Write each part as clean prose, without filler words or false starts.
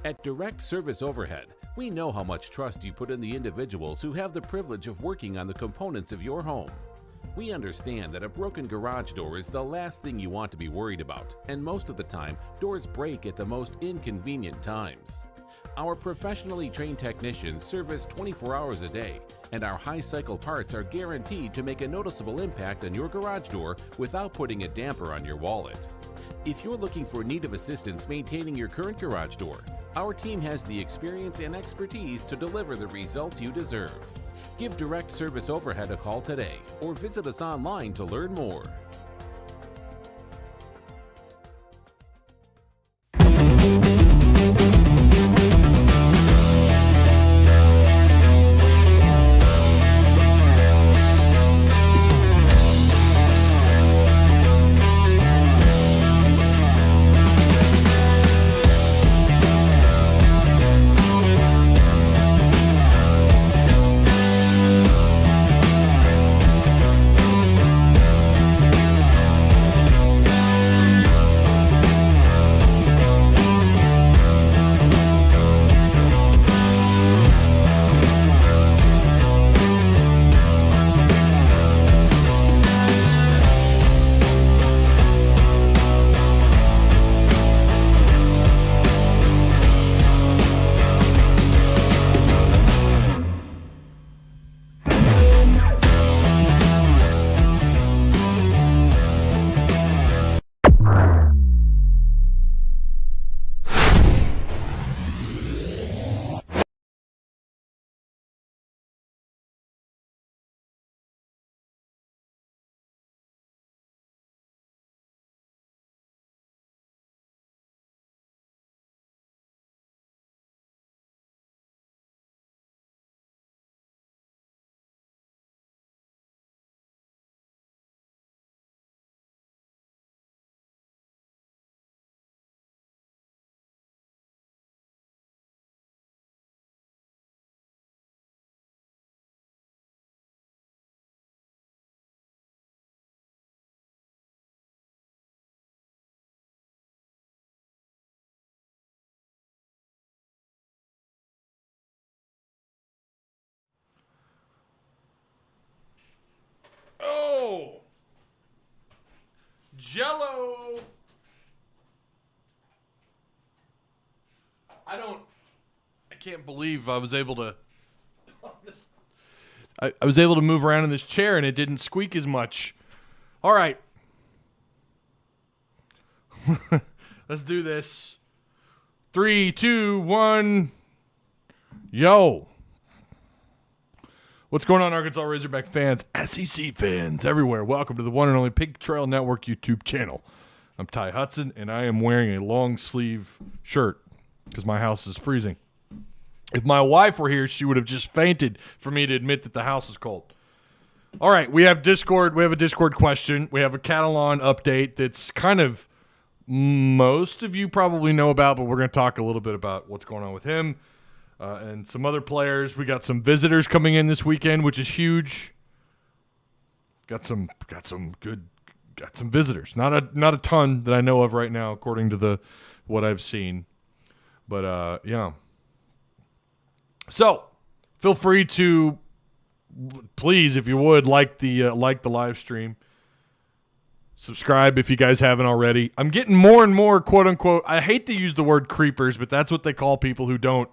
At Direct Service Overhead, we know how much trust you put in the individuals who have the privilege of working on the components of your home. We understand that a broken garage door is the last thing you want to be worried about, and most of the time, doors break at the most inconvenient times. Our professionally trained technicians service 24 hours a day, and our high-cycle parts are guaranteed to make a noticeable impact on your garage door without putting a damper on your wallet. If you're looking for need of assistance maintaining your current garage door, our team has the experience and expertise to deliver the results you deserve. Give Direct Service Overhead a call today or visit us online to learn more. Oh! Jello! I can't believe I was able to... I was able to move around in this chair and it didn't squeak as much. All right. Let's do this. 3, 2, 1. Yo. What's going on, Arkansas Razorback fans, SEC fans everywhere? Welcome to the one and only Pig Trail Network YouTube channel. I'm Ty Hudson, and I am wearing a long sleeve shirt because my house is freezing. If my wife were here, she would have just fainted for me to admit that the house is cold. All right, we have Discord. We have a Discord question. We have a Catalon update that's kind of most of you probably know about, but we're going to talk a little bit about what's going on with him. And some other players. We got some visitors coming in this weekend, which is huge. Got some visitors. Not a ton that I know of right now, according to what I've seen. But yeah. So feel free to, please, if you would, like the live stream. Subscribe if you guys haven't already. I'm getting more and more, quote unquote. I hate to use the word creepers, but that's what they call people who don't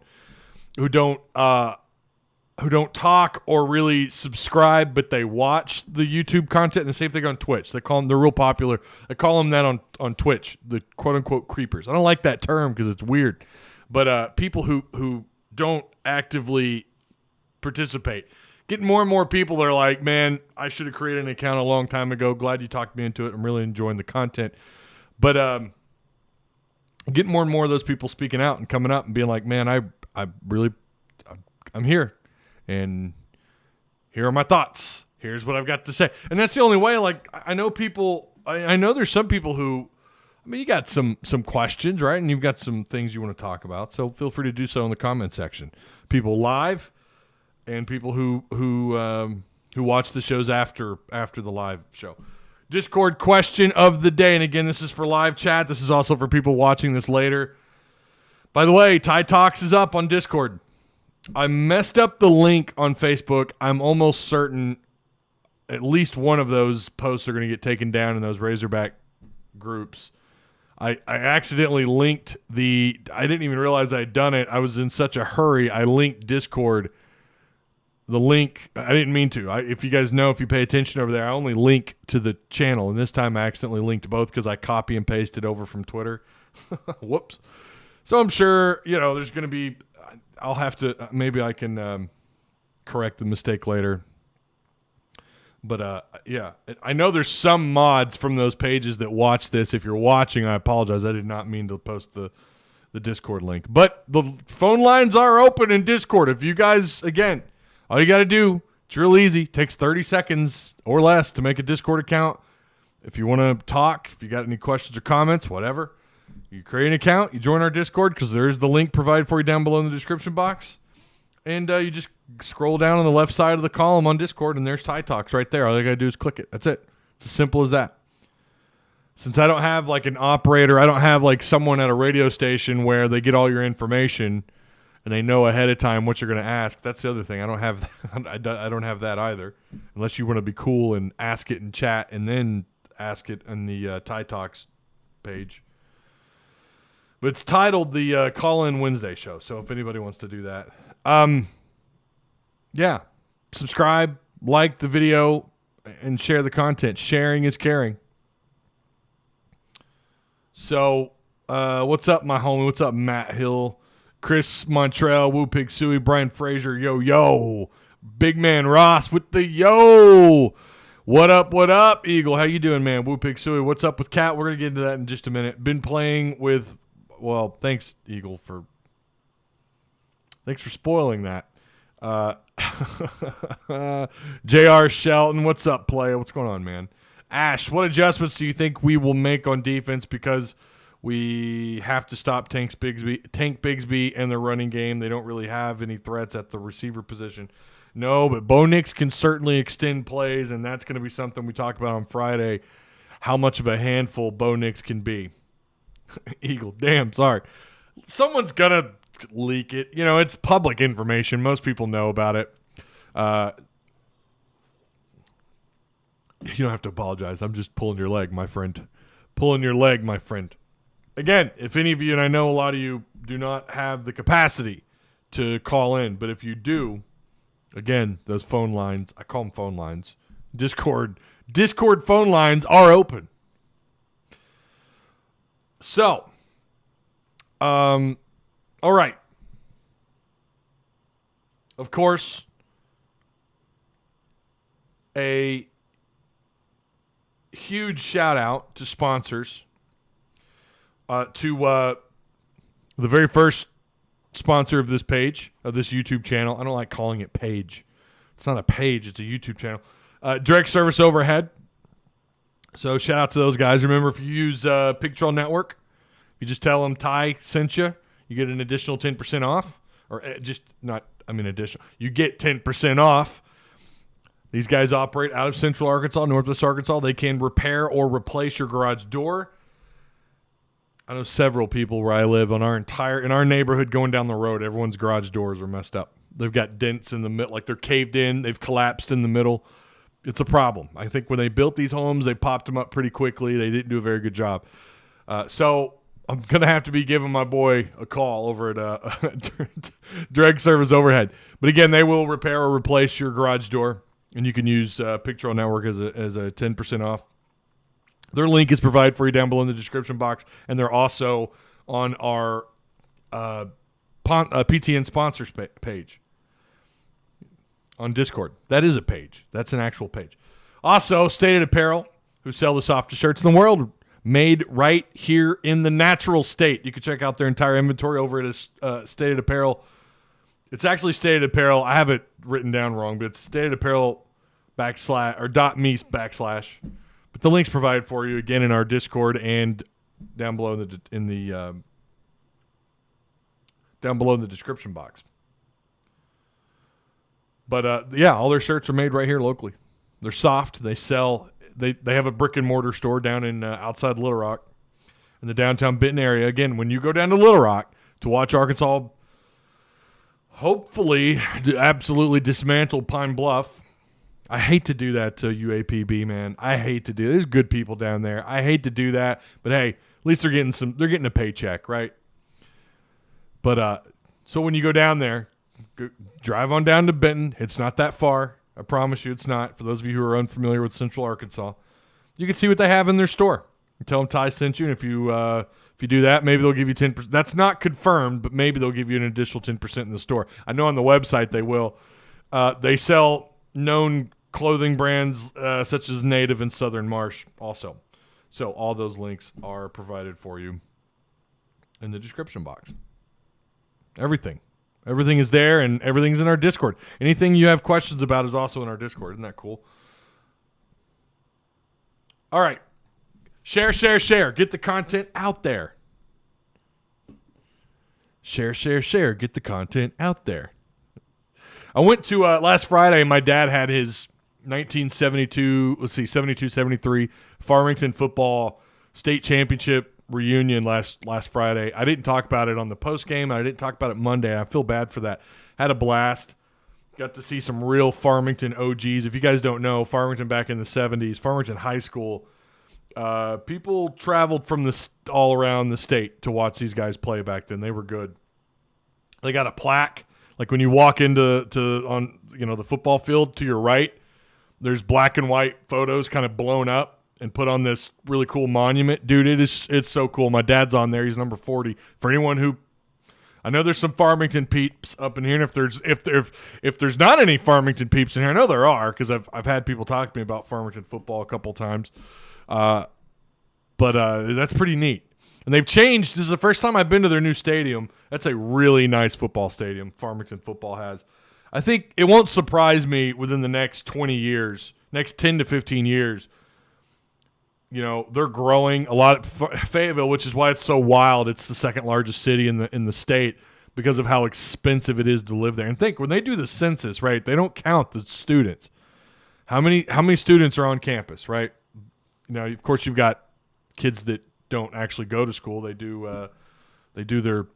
talk or really subscribe, but they watch the YouTube content. And the same thing on Twitch. They're real popular. I call them that on Twitch, the quote unquote creepers. I don't like that term because it's weird, but people who don't actively participate. Getting more and more people that are like, man, I should have created an account a long time ago. Glad you talked me into it. I'm really enjoying the content. But getting more and more of those people speaking out and coming up and being like, man, I'm here, and here are my thoughts. Here's what I've got to say. And that's the only way. Like, I know people, I know there's some people who, I mean, you got some questions, right? And you've got some things you want to talk about. So feel free to do so in the comment section. People live and people who watch the shows after the live show. Discord question of the day. And again, this is for live chat. This is also for people watching this later. By the way, Ty Talks is up on Discord. I messed up the link on Facebook. I'm almost certain at least one of those posts are going to get taken down in those Razorback groups. I accidentally linked I didn't even realize I had done it. I was in such a hurry. I linked Discord. The link, I didn't mean to. If you guys know, if you pay attention over there, I only link to the channel. And this time I accidentally linked both because I copy and pasted over from Twitter. Whoops. So I'm sure, there's going to be, I'll have to, maybe I can correct the mistake later. But, yeah, I know there's some mods from those pages that watch this. If you're watching, I apologize. I did not mean to post the Discord link. But the phone lines are open in Discord. If you guys, again, all you got to do, it's real easy. It takes 30 seconds or less to make a Discord account. If you want to talk, if you got any questions or comments, whatever, you create an account, you join our Discord because there's the link provided for you down below in the description box. And you just scroll down on the left side of the column on Discord, and there's Ty Talks right there. All you got to do is click it. That's it. It's as simple as that. Since I don't have like an operator, I don't have like someone at a radio station where they get all your information and they know ahead of time what you're going to ask. That's the other thing. I don't have I don't have that either. Unless you want to be cool and ask it in chat and then ask it in the Ty Talks page. But it's titled the Call-In Wednesday Show. So if anybody wants to do that. Yeah, subscribe, like the video, and share the content. Sharing is caring. So, what's up, my homie? What's up, Matt Hill, Chris Montrell, Woo Pig Suey, Brian Frazier, yo, Big Man Ross with the yo. What up, Eagle? How you doing, man? Woo Pig Suey, what's up with Cat? We're gonna get into that in just a minute. Been playing with, thanks, Eagle, thanks for spoiling that. J.R. Shelton, what's up, playa? What's going on, man? Ash, what adjustments do you think we will make on defense because we have to stop Tank Bigsby and their running game? They don't really have any threats at the receiver position. No, but Bo Nix can certainly extend plays, and that's going to be something we talk about on Friday, how much of a handful Bo Nix can be. Eagle, damn, sorry. Someone's going to leak it. It's public information. Most people know about it. You don't have to apologize. I'm just pulling your leg, my friend. Pulling your leg, my friend. Again, if any of you, and I know a lot of you do not have the capacity to call in, but if you do, again, those phone lines, I call them phone lines. Discord phone lines are open. So, all right. Of course, a huge shout out to sponsors. To the very first sponsor of this page, of this YouTube channel. I don't like calling it page. It's not a page, it's a YouTube channel. Direct Service Overhead. So shout out to those guys. Remember, if you use Pig Trail Network, you just tell them Ty sent you. You get an additional 10% off. Or additional. You get 10% off. These guys operate out of Central Arkansas, Northwest Arkansas. They can repair or replace your garage door. I know several people where I live in our neighborhood going down the road, everyone's garage doors are messed up. They've got dents in the middle, like they're caved in. They've collapsed in the middle. It's a problem. I think when they built these homes, they popped them up pretty quickly. They didn't do a very good job. So I'm going to have to be giving my boy a call over at Direct Service Overhead. But again, they will repair or replace your garage door, and you can use Pig Trail Network as a 10% off. Their link is provided for you down below in the description box, and they're also on our PTN sponsors page on Discord. That is a page. That's an actual page. Also, Stated Apparel, who sell the softest shirts in the world, made right here in the natural state. You can check out their entire inventory over at Stated Apparel. It's actually Stated Apparel. I have it written down wrong, but it's Stated Apparel /me/. But the link's provided for you again in our Discord and down below in the description box. But all their shirts are made right here locally. They're soft. They sell. They have a brick and mortar store down in outside Little Rock, in the downtown Benton area. Again, when you go down to Little Rock, to watch Arkansas hopefully absolutely dismantle Pine Bluff. I hate to do that to UAPB, man. I hate to do it. There's good people down there. I hate to do that, but hey, at least they're getting a paycheck, right? But so when you go down there, drive on down to Benton. It's not that far. I promise you it's not. For those of you who are unfamiliar with Central Arkansas, you can see what they have in their store. You tell them Ty sent you, and if you do that, maybe they'll give you 10%. That's not confirmed, but maybe they'll give you an additional 10% in the store. I know on the website they will. They sell known clothing brands such as Native and Southern Marsh also. So all those links are provided for you in the description box. Everything is there, and everything's in our Discord. Anything you have questions about is also in our Discord. Isn't that cool? All right. Share. Get the content out there. Share. Get the content out there. I went to last Friday. My dad had his 72-73 Farmington football state championship reunion last Friday. I didn't talk about it on the post game. I didn't talk about it Monday. I feel bad for that. Had a blast. Got to see some real Farmington OGs. If you guys don't know, Farmington back in the 70s, Farmington High School. People traveled from all around the state to watch these guys play back then. They were good. They got a plaque. Like when you walk into the football field to your right, there's black and white photos kind of blown up and put on this really cool monument. Dude, it's so cool. My dad's on there. He's number 40. For anyone who, I know there's some Farmington peeps up in here, and if there's not any Farmington peeps in here, I know there are because I've had people talk to me about Farmington football a couple times. But that's pretty neat. And they've changed. This is the first time I've been to their new stadium. That's a really nice football stadium Farmington football has. I think it won't surprise me within the next 20 years, next 10 to 15 years. You know, they're growing a lot at Fayetteville, which is why it's so wild. It's the second largest city in the state because of how expensive it is to live there. And think, when they do the census, right, they don't count the students. How many students are on campus, right? You know, of course, you've got kids that don't actually go to school. They do their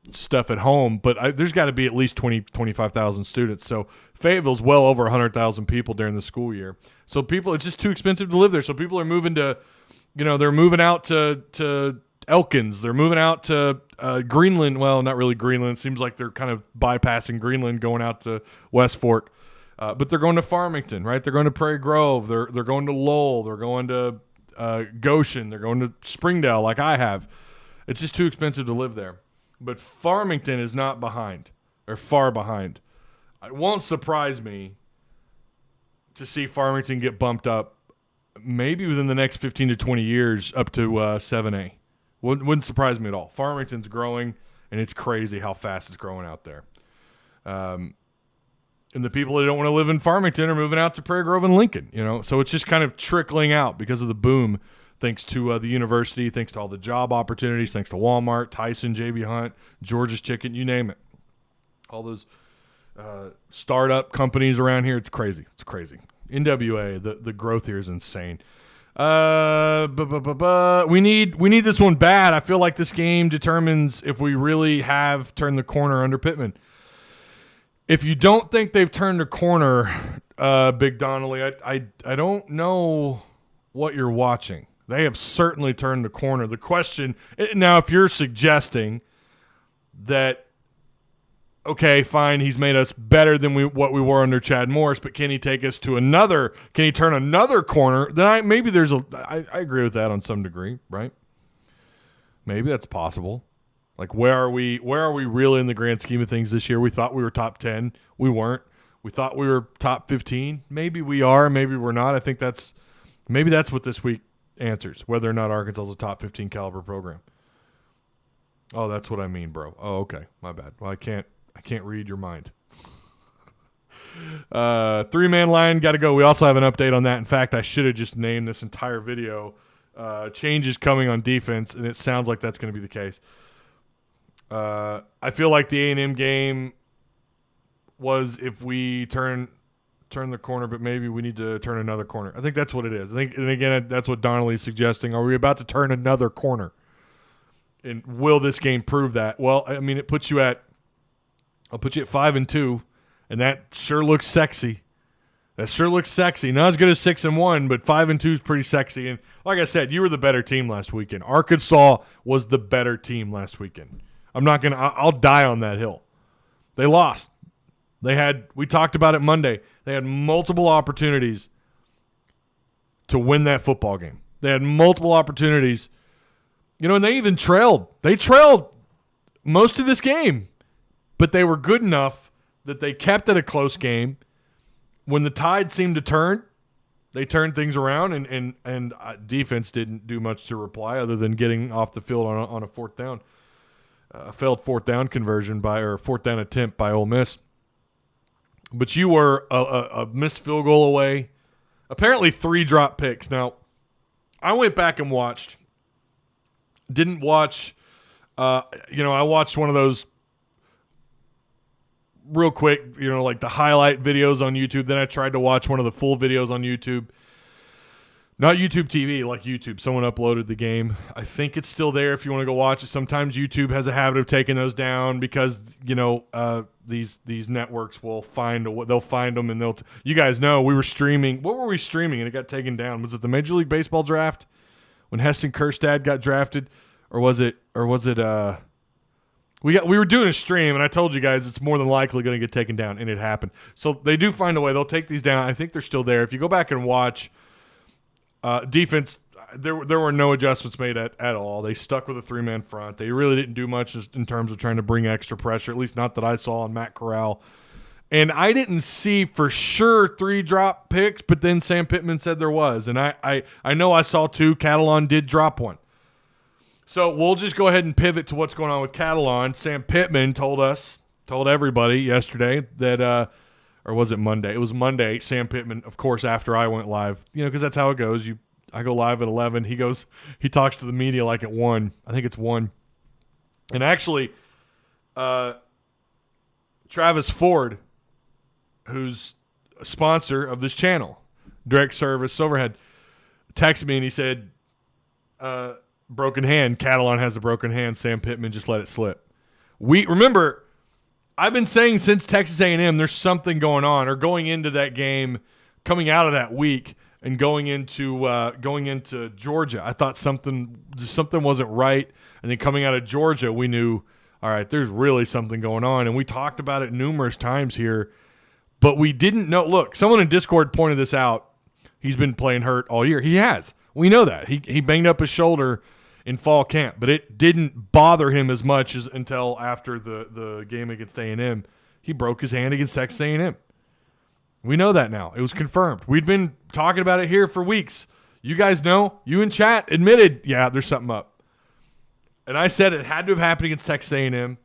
stuff at home, but there's got to be at least 25,000 students. So Fayetteville's well over 100,000 people during the school year. So it's just too expensive to live there. So people are moving to, they're moving out to Elkins. They're moving out to Greenland. Well, not really Greenland. It seems like they're kind of bypassing Greenland, going out to West Fork. But they're going to Farmington, right? They're going to Prairie Grove. They're going to Lowell. They're going to Goshen. They're going to Springdale like I have. It's just too expensive to live there. But Farmington is not behind or far behind. It won't surprise me to see Farmington get bumped up maybe within the next 15 to 20 years up to 7A. Wouldn't surprise me at all. Farmington's growing, and it's crazy how fast it's growing out there. And the people that don't want to live in Farmington are moving out to Prairie Grove and Lincoln, So it's just kind of trickling out because of the boom, thanks to the university, thanks to all the job opportunities, thanks to Walmart, Tyson, J.B. Hunt, George's Chicken, you name it. All those startup companies around here, it's crazy. It's crazy. NWA, the growth here is insane. We need this one bad. I feel like this game determines if we really have turned the corner under Pittman. If you don't think they've turned a corner, Big Donnelly, I don't know what you're watching. They have certainly turned the corner. The question now, if you're suggesting that, okay, fine, he's made us better than what we were under Chad Morris, but can he take us to can he turn another corner? Then I agree with that on some degree, right? Maybe that's possible. Like, where are we really in the grand scheme of things this year? We thought we were top 10. We weren't. We thought we were top 15. Maybe we are. Maybe we're not. I think that's what this week answers, whether or not Arkansas is a top 15 caliber program. Oh, that's what I mean, bro. Oh, okay. My bad. Well, I can't read your mind. 3-man line, got to go. We also have an update on that. In fact, I should have just named this entire video. Changes coming on defense, and it sounds like that's going to be the case. I feel like the A&M game was if we turn the corner, but maybe we need to turn another corner. I think that's what it is. And again, that's what Donnelly is suggesting. Are we about to turn another corner? And will this game prove that? Well, I mean, I'll put you at 5-2, and that sure looks sexy. That sure looks sexy. Not as good as 6-1, but 5-2 is pretty sexy. And like I said, you were the better team last weekend. Arkansas was the better team last weekend. I'll die on that hill. They lost. We talked about it Monday. They had multiple opportunities to win that football game. They had multiple opportunities. And they even trailed. They trailed most of this game, but they were good enough that they kept it a close game. When the tide seemed to turn, they turned things around, and defense didn't do much to reply other than getting off the field on a fourth down, a failed fourth down conversion or fourth down attempt by Ole Miss. But you were a missed field goal away. Apparently 3 drop picks. Now, I went back and watched. Didn't watch. I watched one of those real quick, like the highlight videos on YouTube. Then I tried to watch one of the full videos on YouTube. Not YouTube TV, like YouTube. Someone uploaded the game. I think it's still there if you want to go watch it. Sometimes YouTube has a habit of taking those down because, these networks will they'll find them, and you guys know we were streaming. What were we streaming and it got taken down? Was it the Major League Baseball draft when Heston Kjerstad got drafted, or was it we were doing a stream, and I told you guys it's more than likely going to get taken down, and it happened. So they do find a way. They'll take these down. I think they're still there. If you go back and watch defense, there were no adjustments made at all. They stuck with a 3-man front. They really didn't do much in terms of trying to bring extra pressure, at least not that I saw on Matt Corral. And I didn't see for sure 3 drop picks, but then Sam Pittman said there was. And I know I saw 2. Catalon did drop one. So we'll just go ahead and pivot to what's going on with Catalon. Sam Pittman told everybody yesterday that, or was it Monday? It was Monday. Sam Pittman, of course, after I went live, because that's how it goes. I go live at 11. He talks to the media like at 1. I think it's 1. And actually, Travis Ford, who's a sponsor of this channel, Direct Service Overhead, texted me and he said, broken hand. Catalon has a broken hand. Sam Pittman just let it slip. Remember, I've been saying since Texas A&M there's something going on, or going into that game, coming out of that week, and going into Georgia. I thought something wasn't right, and then coming out of Georgia, we knew, all right, there's really something going on, and we talked about it numerous times here, but we didn't know. Look, someone in Discord pointed this out. He's been playing hurt all year. He has. We know that. He banged up his shoulder in fall camp, but it didn't bother him as much until after the game against A&M. He broke his hand against Texas A&M. We know that now. It was confirmed. We'd been talking about it here for weeks. You guys know. You in chat admitted, yeah, there's something up. And I said it had to have happened against Texas A&M.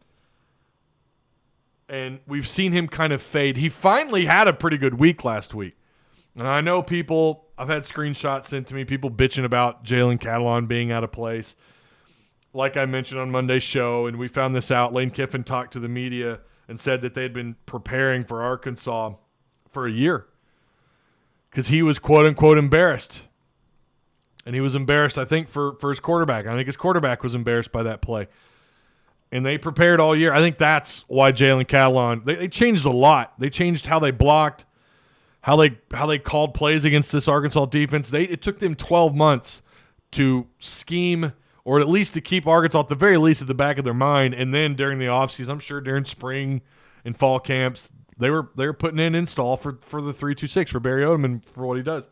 And we've seen him kind of fade. He finally had a pretty good week last week. And I know I've had screenshots sent to me, people bitching about Jalen Catalon being out of place. Like I mentioned on Monday's show, and we found this out, Lane Kiffin talked to the media and said that they had been preparing for Arkansas for a year because he was quote-unquote embarrassed. And he was embarrassed, I think, for his quarterback. I think his quarterback was embarrassed by that play. And they prepared all year. I think that's why Jalen Catalon, they changed a lot. They changed how they blocked, how they called plays against this Arkansas defense. It took them 12 months to scheme, or at least to keep Arkansas at the very least at the back of their mind. And then during the offseason, I'm sure during spring and fall camps, they were putting in install for the 3-2-6 for Barry Odom and for what he does.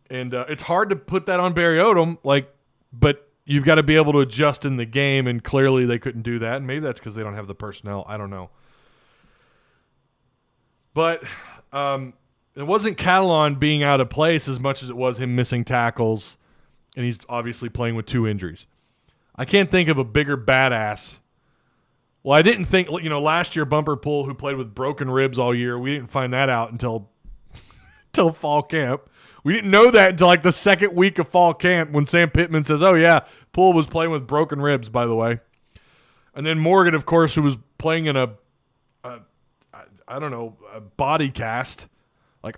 And it's hard to put that on Barry Odom, but you've got to be able to adjust in the game, and clearly they couldn't do that. And maybe that's because they don't have the personnel. I don't know. But it wasn't Catalon being out of place as much as it was him missing tackles, and he's obviously playing with 2 injuries. I can't think of a bigger badass. Well, I didn't think, last year Bumper Pool, who played with broken ribs all year, we didn't find that out until fall camp. We didn't know that until the second week of fall camp when Sam Pittman says, oh, yeah, Poole was playing with broken ribs, by the way. And then Morgan, of course, who was playing in a body cast.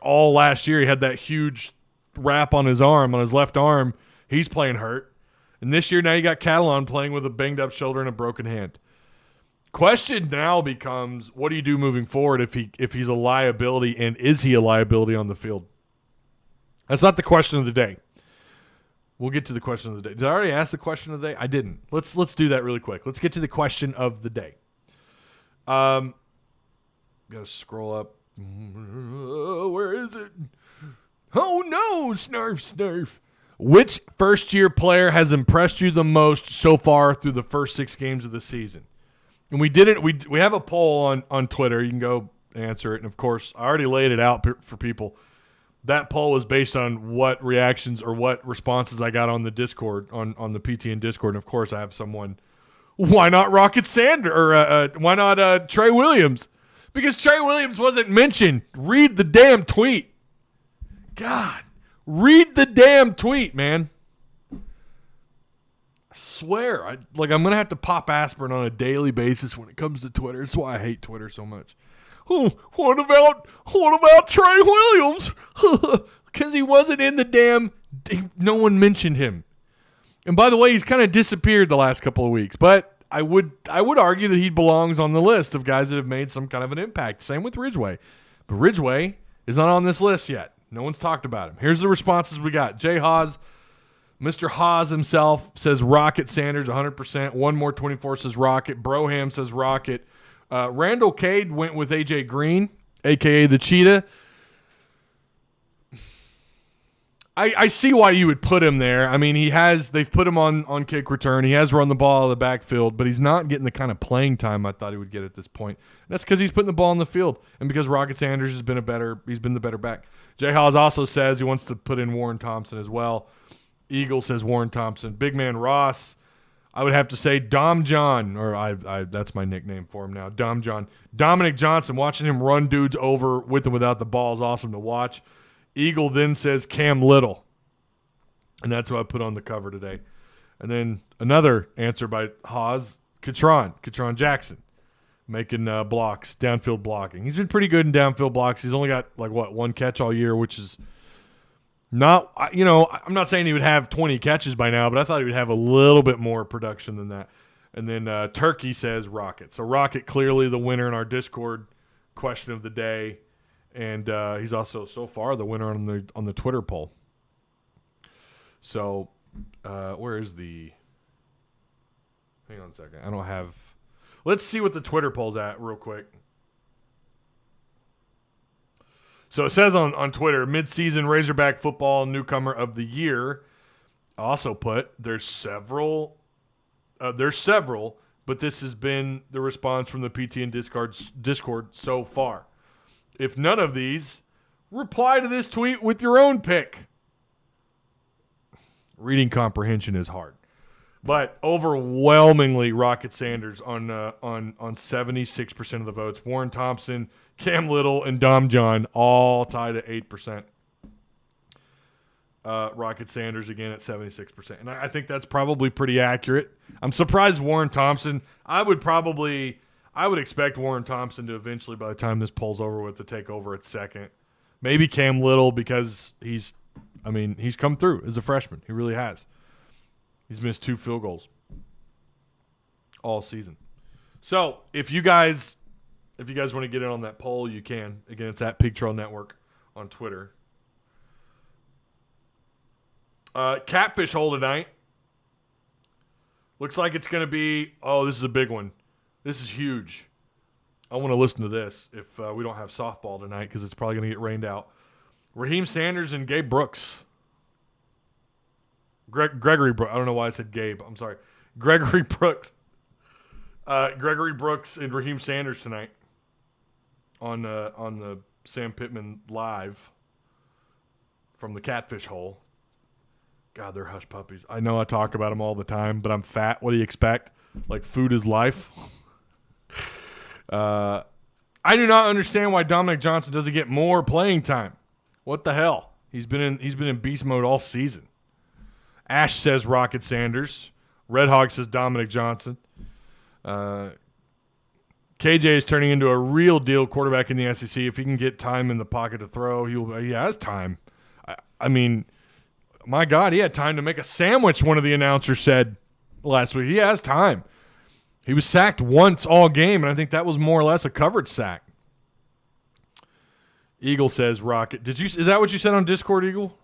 All last year, he had that huge wrap on his arm, on his left arm. He's playing hurt. And this year now you got Catalon playing with a banged-up shoulder and a broken hand. Question now becomes, what do you do moving forward if he's a liability, and is he a liability on the field? That's not the question of the day. We'll get to the question of the day. Did I already ask the question of the day? I didn't. Let's do that really quick. Let's get to the question of the day. Gotta scroll up. Where is it? Oh no, snarf. Which first-year player has impressed you the most so far through the first 6 games of the season? And we did it. We have a poll on Twitter. You can go answer it. And, of course, I already laid it out for people. That poll was based on what reactions or what responses I got on the Discord, on the PTN Discord. And, of course, I have someone, why not Rocket Sander? Or why not Trey Williams? Because Trey Williams wasn't mentioned. Read the damn tweet. God. Read the damn tweet, man. I swear. I'm going to have to pop aspirin on a daily basis when it comes to Twitter. That's why I hate Twitter so much. Oh, what about Trey Williams? Because he wasn't in the damn... No one mentioned him. And by the way, he's kind of disappeared the last couple of weeks. But I would argue that he belongs on the list of guys that have made some kind of an impact. Same with Ridgeway. But Ridgeway is not on this list yet. No one's talked about him. Here's the responses we got. Jay Hawes, Mr. Hawes himself says Rocket Sanders 100%. One more 24 says Rocket. Broham says Rocket. Randall Cade went with A.J. Green, a.k.a. the Cheetah. I see why you would put him there. I mean, they've put him on kick return. He has run the ball out of the backfield, but he's not getting the kind of playing time I thought he would get at this point. And that's because he's putting the ball in the field, and because Rocket Sanders he's been the better back. Jay Hawes also says he wants to put in Warren Thompson as well. Eagle says Warren Thompson. Big man Ross, I would have to say Dom John, or I that's my nickname for him now, Dom John. Dominic Johnson, watching him run dudes over with and without the ball is awesome to watch. Eagle then says Cam Little, and that's who I put on the cover today. And then another answer by Hawes, Katron Jackson, making blocks, downfield blocking. He's been pretty good in downfield blocks. He's only got, one catch all year, which is not, I'm not saying he would have 20 catches by now, but I thought he would have a little bit more production than that. And then Turkey says Rocket. So Rocket clearly the winner in our Discord question of the day. And he's also, so far, the winner on the Twitter poll. So, where is the... Hang on a second. I don't have... Let's see what the Twitter poll's at real quick. So it says on Twitter, midseason Razorback football newcomer of the year. Also put, there's several, but this has been the response from the PTN Discord so far. If none of these, reply to this tweet with your own pick. Reading comprehension is hard. But overwhelmingly, Rocket Sanders on 76% of the votes. Warren Thompson, Cam Little, and Dom John all tied at 8%. Rocket Sanders again at 76%. And I think that's probably pretty accurate. I'm surprised Warren Thompson. I would expect Warren Thompson to eventually, by the time this poll's over with, to take over at second. Maybe Cam Little, because he's come through as a freshman. He really has. He's missed 2 field goals all season. So if you guys want to get in on that poll, you can. Again, it's at Pig Trail Network on Twitter. Catfish hole tonight. Looks like it's going to be, this is a big one. This is huge. I want to listen to this if we don't have softball tonight, because it's probably going to get rained out. Raheem Sanders and Gabe Brooks. Gregory Brooks. I don't know why I said Gabe. I'm sorry. Gregory Brooks. Gregory Brooks and Raheem Sanders tonight on the Sam Pittman Live from the Catfish Hole. God, they're hush puppies. I know I talk about them all the time, but I'm fat. What do you expect? Like, food is life. I do not understand why Dominic Johnson doesn't get more playing time. What the hell? He's been in beast mode all season. Ash says Rocket Sanders. Red Hog says Dominic Johnson. KJ is turning into a real deal quarterback in the SEC. If he can get time in the pocket to throw, he has time. I mean, My God, he had time to make a sandwich, one of the announcers said last week. He has time. He was sacked once all game, and I think that was more or less a coverage sack. Eagle says Rocket. Is that what you said on Discord, Eagle?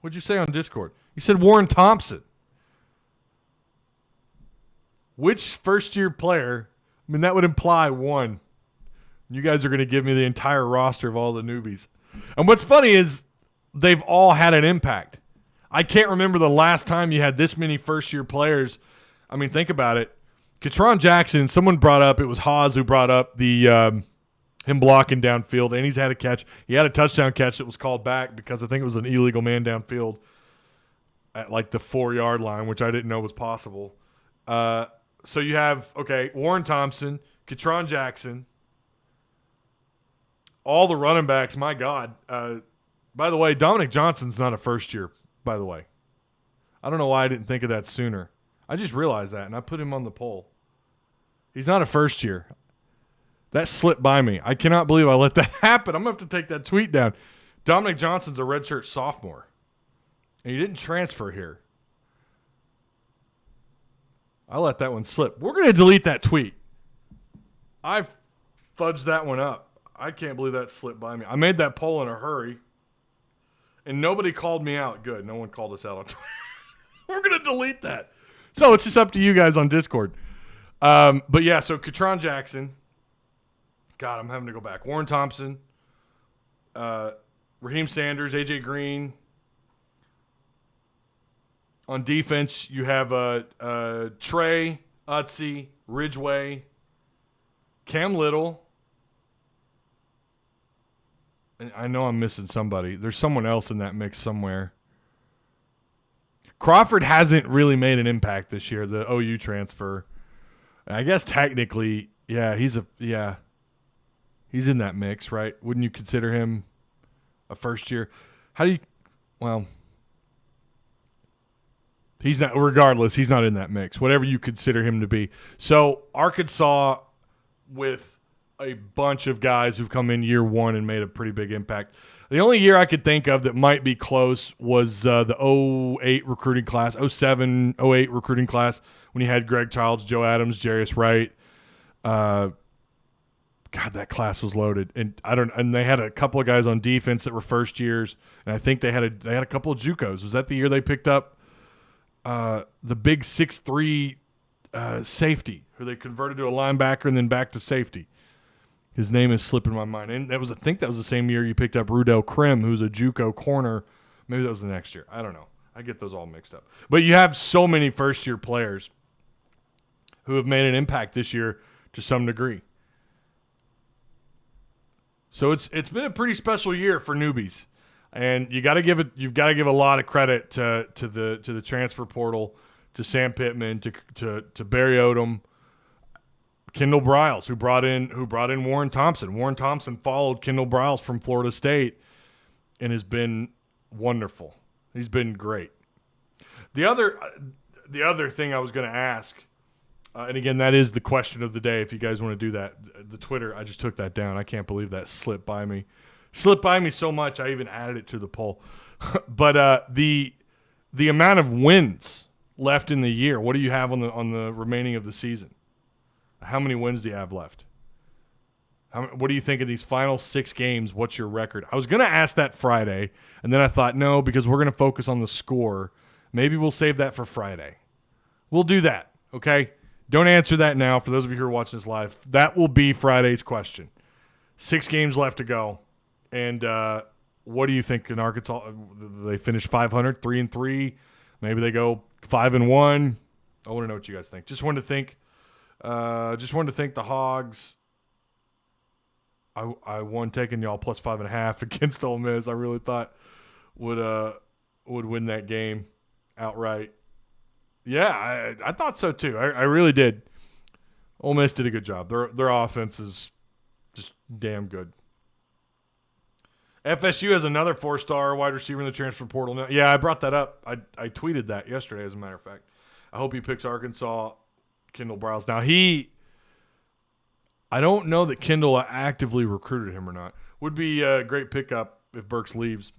What'd you say on Discord? You said Warren Thompson. Which first-year player? I mean, that would imply one. You guys are going to give me the entire roster of all the newbies. And what's funny is they've all had an impact. I can't remember the last time you had this many first-year players. I mean, think about it. Katron Jackson, someone brought up, it was Hawes who brought up the him blocking downfield, and he's had a catch. He had a touchdown catch that was called back because I think it was an illegal man downfield at like the 4-yard line, which I didn't know was possible. So you have, Warren Thompson, Katron Jackson, all the running backs, my God. By the way, Dominic Johnson's not a first year, by the way. I don't know why I didn't think of that sooner. I just realized that, and I put him on the poll. He's not a first year. That slipped by me. I cannot believe I let that happen. I'm going to have to take that tweet down. Dominic Johnson's a redshirt sophomore, and he didn't transfer here. I let that one slip. We're going to delete that tweet. I fudged that one up. I can't believe that slipped by me. I made that poll in a hurry, and nobody called me out. Good. No one called us out on Twitter. We're going to delete that. So it's just up to you guys on Discord. But yeah, so Katron Jackson. God, I'm having to go back. Warren Thompson. Raheem Sanders. AJ Green. On defense, you have Trey, Utsi, Ridgeway, Cam Little. And I know I'm missing somebody. There's someone else in that mix somewhere. Crawford hasn't really made an impact this year, the OU transfer. I guess technically, he's in that mix, right? Wouldn't you consider him a first year? He's not, regardless, he's not in that mix, whatever you consider him to be. So Arkansas, with a bunch of guys who've come in year one and made a pretty big impact. The only year I could think of that might be close was the 08 recruiting class, 07, 08 recruiting class, when you had Greg Childs, Joe Adams, Jarius Wright. God, that class was loaded. And they had a couple of guys on defense that were first years, and I think they had a couple of JUCOs. Was that the year they picked up the big 6'3" safety, who they converted to a linebacker and then back to safety? His name is slipping my mind. And I think that was the same year you picked up Rudell Krim, who's a JUCO corner. Maybe that was the next year. I don't know. I get those all mixed up. But you have so many first-year players who have made an impact this year to some degree. So it's been a pretty special year for newbies. And you've got to give a lot of credit to the transfer portal, to Sam Pittman, to Barry Odom, Kendall Briles, who brought in Warren Thompson. Warren Thompson followed Kendall Briles from Florida State and has been wonderful. He's been great. The other thing I was going to ask, and again, that is the question of the day. If you guys want to do that, the Twitter, I just took that down. I can't believe that slipped by me. Slipped by me so much, I even added it to the poll. But the amount of wins left in the year, what do you have on the remaining of the season? How many wins do you have left? What do you think of these final 6 games? What's your record? I was going to ask that Friday, and then I thought, no, because we're going to focus on the score. Maybe we'll save that for Friday. We'll do that, okay? Don't answer that now. For those of you who are watching this live, that will be Friday's question. 6 games left to go. And what do you think in Arkansas? They finish 500, 3-3. Maybe they go 5-1. I want to know what you guys think. Just wanted to think the Hogs. I won taking y'all plus 5.5 against Ole Miss. I really thought would win that game outright. Yeah, I thought so too. I really did. Ole Miss did a good job. Their offense is just damn good. FSU has another 4-star wide receiver in the transfer portal now. Yeah, I brought that up. I tweeted that yesterday, as a matter of fact. I hope he picks Arkansas, Kendall Briles. Now, I don't know that Kendall actively recruited him or not. Would be a great pickup if Burks leaves.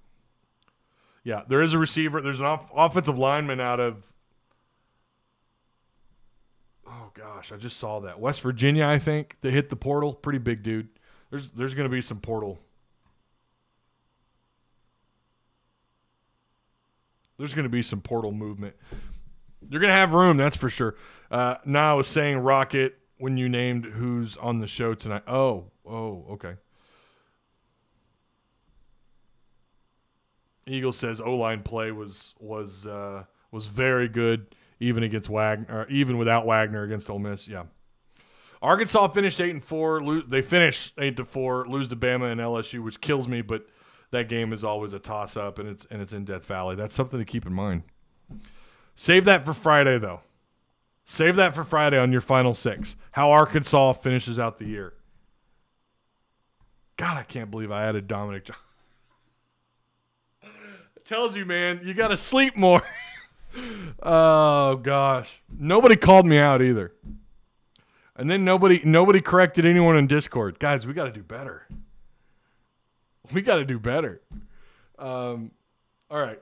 Yeah, there is a receiver. There's an offensive lineman out of, oh gosh, I just saw that. West Virginia, I think, that hit the portal. Pretty big dude. There's going to be some portal. There's going to be some portal movement. You're going to have room, that's for sure. Now I was saying Rocket when you named who's on the show tonight. Oh, okay. Eagle says O-line play was very good, even against Wagner, or even without Wagner against Ole Miss. Yeah. Arkansas finished 8-4. They finished 8-4, lose to Bama and LSU, which kills me. But that game is always a toss-up, and it's in Death Valley. That's something to keep in mind. Save that for Friday, though. Save that for Friday on your final six. How Arkansas finishes out the year. God, I can't believe I added Dominic Johnson. It tells you, man, you got to sleep more. Oh, gosh. Nobody called me out either. And then nobody corrected anyone in Discord. Guys, we got to do better. We got to do better. All right.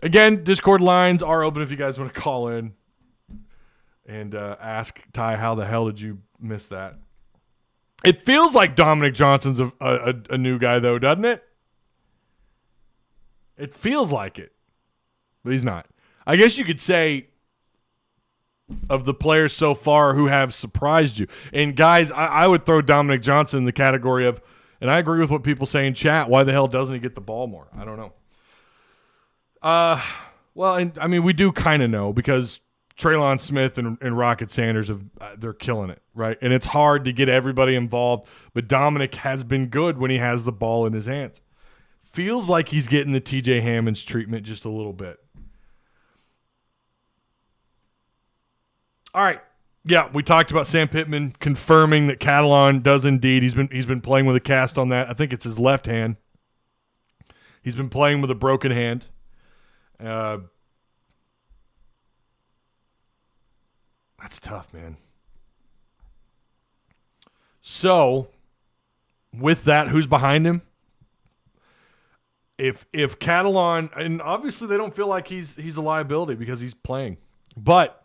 Again, Discord lines are open if you guys want to call in and ask Ty, how the hell did you miss that? It feels like Dominic Johnson's a new guy, though, doesn't it? It feels like it. But he's not. I guess you could say of the players so far who have surprised you. And, guys, I would throw Dominic Johnson in the category of, and I agree with what people say in chat, why the hell doesn't he get the ball more? I don't know. Well, and I mean, we do kind of know because Traylon Smith and Rocket Sanders, they're killing it, right? And it's hard to get everybody involved, but Dominic has been good when he has the ball in his hands. Feels like he's getting the TJ Hammonds treatment just a little bit. All right. Yeah, we talked about Sam Pittman confirming that Catalon does indeed. He's been playing with a cast on that. I think it's his left hand. He's been playing with a broken hand. That's tough, man. So, with that, who's behind him? If Catalon, and obviously they don't feel like he's a liability because he's playing, but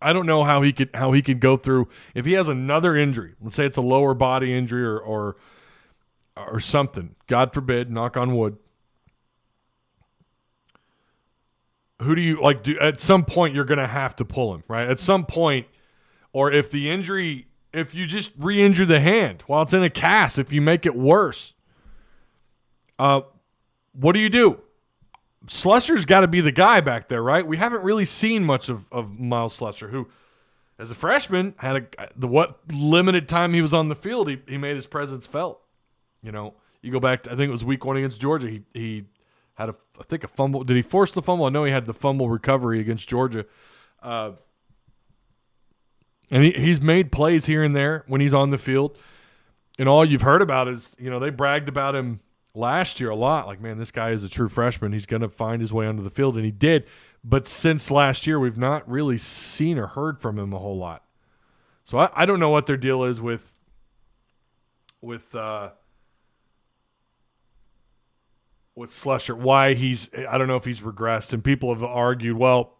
I don't know how he could go through if he has another injury. Let's say it's a lower body injury or something. God forbid, knock on wood. Who do you like? At some point, you're going to have to pull him, right? At some point, or if you just re-injure the hand while it's in a cast, if you make it worse, what do? Slusher's got to be the guy back there, right? We haven't really seen much of Miles Slusher, who, as a freshman, had what limited time he was on the field, he made his presence felt. You know, you go back to, I think it was week 1 against Georgia. He had a fumble. Did he force the fumble? I know he had the fumble recovery against Georgia. And he's made plays here and there when he's on the field. And all you've heard about is, they bragged about him last year a lot. Like, man, this guy is a true freshman. He's going to find his way onto the field, and he did. But since last year, we've not really seen or heard from him a whole lot. So I don't know what their deal is with Slusher. Why I don't know if he's regressed. And people have argued, well,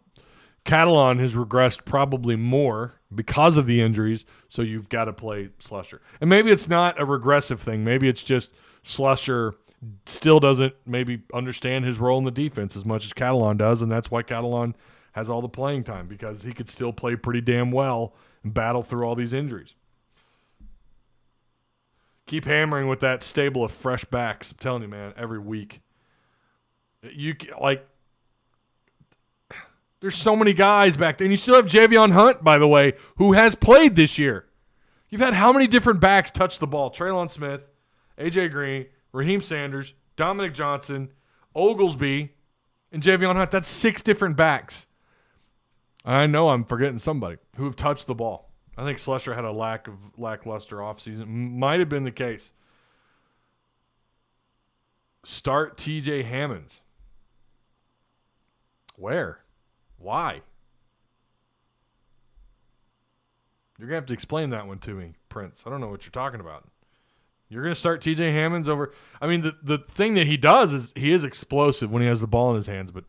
Catalon has regressed probably more because of the injuries, so you've got to play Slusher. And maybe it's not a regressive thing. Maybe it's just Slusher still doesn't maybe understand his role in the defense as much as Catalon does, and that's why Catalon has all the playing time, because he could still play pretty damn well and battle through all these injuries. Keep hammering with that stable of fresh backs. I'm telling you, man, every week. There's so many guys back there. And you still have Javion Hunt, by the way, who has played this year. You've had how many different backs touch the ball? Traylon Smith, A.J. Green, Raheem Sanders, Dominic Johnson, Oglesby, and Javion Hunt. That's 6 different backs. I know I'm forgetting somebody who have touched the ball. I think Slusher had a lackluster offseason. Might have been the case. Start TJ Hammonds. Where? Why? You're going to have to explain that one to me, Prince. I don't know what you're talking about. You're going to start TJ Hammonds over. I mean, the thing that he does is he is explosive when he has the ball in his hands, but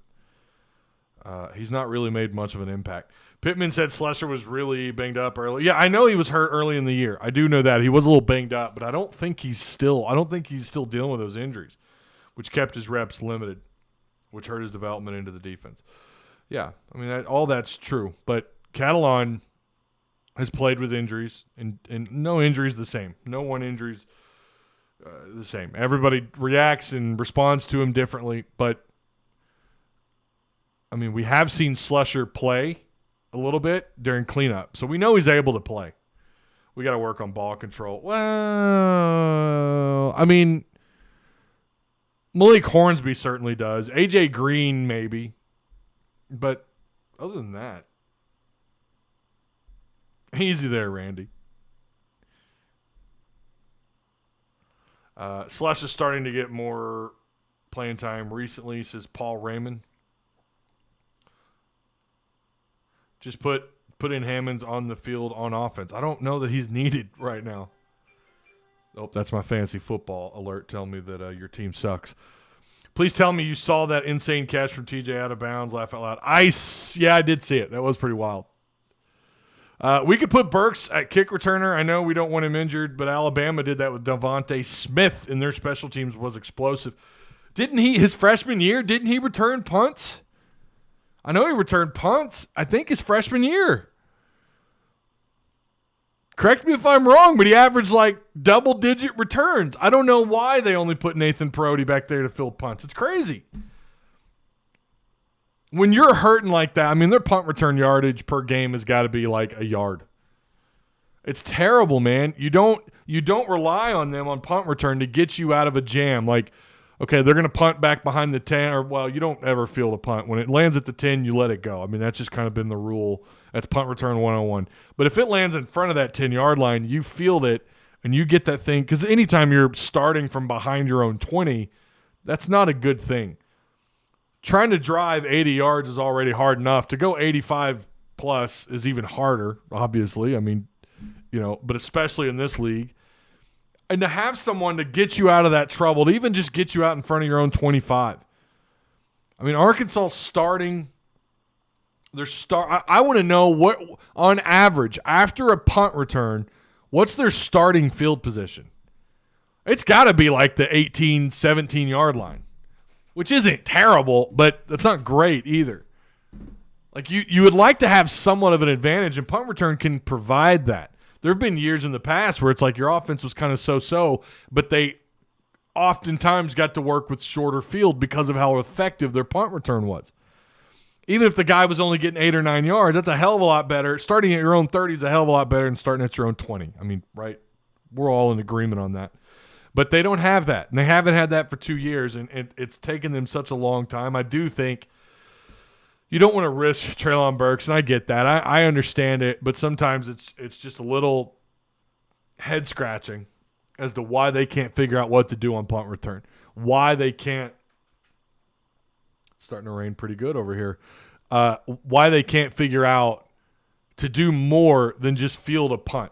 he's not really made much of an impact. Pittman said Slusher was really banged up early. Yeah, I know he was hurt early in the year. I do know that. He was a little banged up, but I don't think he's still dealing with those injuries, which kept his reps limited, which hurt his development into the defense. Yeah, I mean, all that's true. But Catalon has played with injuries, and no injuries the same. No one injuries the same. Everybody reacts and responds to him differently. But, I mean, we have seen Slusher play a little bit during cleanup, so we know he's able to play. We got to work on ball control. Well, I mean, Malik Hornsby certainly does. A.J. Green maybe. But other than that, easy there, Randy. Slush is starting to get more playing time recently, says Paul Raymond. Just put in Hammonds on the field on offense. I don't know that he's needed right now. Oh, that's my fantasy football alert telling me that your team sucks. Please tell me you saw that insane catch from TJ out of bounds. Laugh out loud. Yeah, I did see it. That was pretty wild. We could put Burks at kick returner. I know we don't want him injured, but Alabama did that with Devontae Smith, and their special teams was explosive. Didn't he, his freshman year, didn't he return punts? I know he returned punts, I think, his freshman year. Correct me if I'm wrong, but he averaged like double-digit returns. I don't know why they only put Nathan Perotti back there to fill punts. It's crazy. When you're hurting like that, I mean, their punt return yardage per game has got to be like a yard. It's terrible, man. You don't rely on them on punt return to get you out of a jam. Like, okay, they're going to punt back behind the 10, or, well, you don't ever field a punt. When it lands at the 10, you let it go. I mean, that's just kind of been the rule. That's punt return 101. But if it lands in front of that 10-yard line, you field it, and you get that thing. Because anytime you're starting from behind your own 20, that's not a good thing. Trying to drive 80 yards is already hard enough. To go 85 plus is even harder, obviously. I mean, but especially in this league. And to have someone to get you out of that trouble, to even just get you out in front of your own 25. I mean, Arkansas starting I want to know what, on average, after a punt return, what's their starting field position? It's got to be like the 18, 17-yard line, which isn't terrible, but that's not great either. Like you would like to have somewhat of an advantage, and punt return can provide that. There have been years in the past where it's like your offense was kind of so-so, but they oftentimes got to work with shorter field because of how effective their punt return was. Even if the guy was only getting 8 or 9 yards, that's a hell of a lot better. Starting at your own 30 is a hell of a lot better than starting at your own 20. I mean, right? We're all in agreement on that. But they don't have that, and they haven't had that for 2 years, and it's taken them such a long time. I do think you don't want to risk Treylon Burks, and I get that. I understand it, but sometimes it's just a little head-scratching as to why they can't figure out what to do on punt return, why they can't – starting to rain pretty good over here, why they can't figure out to do more than just field a punt.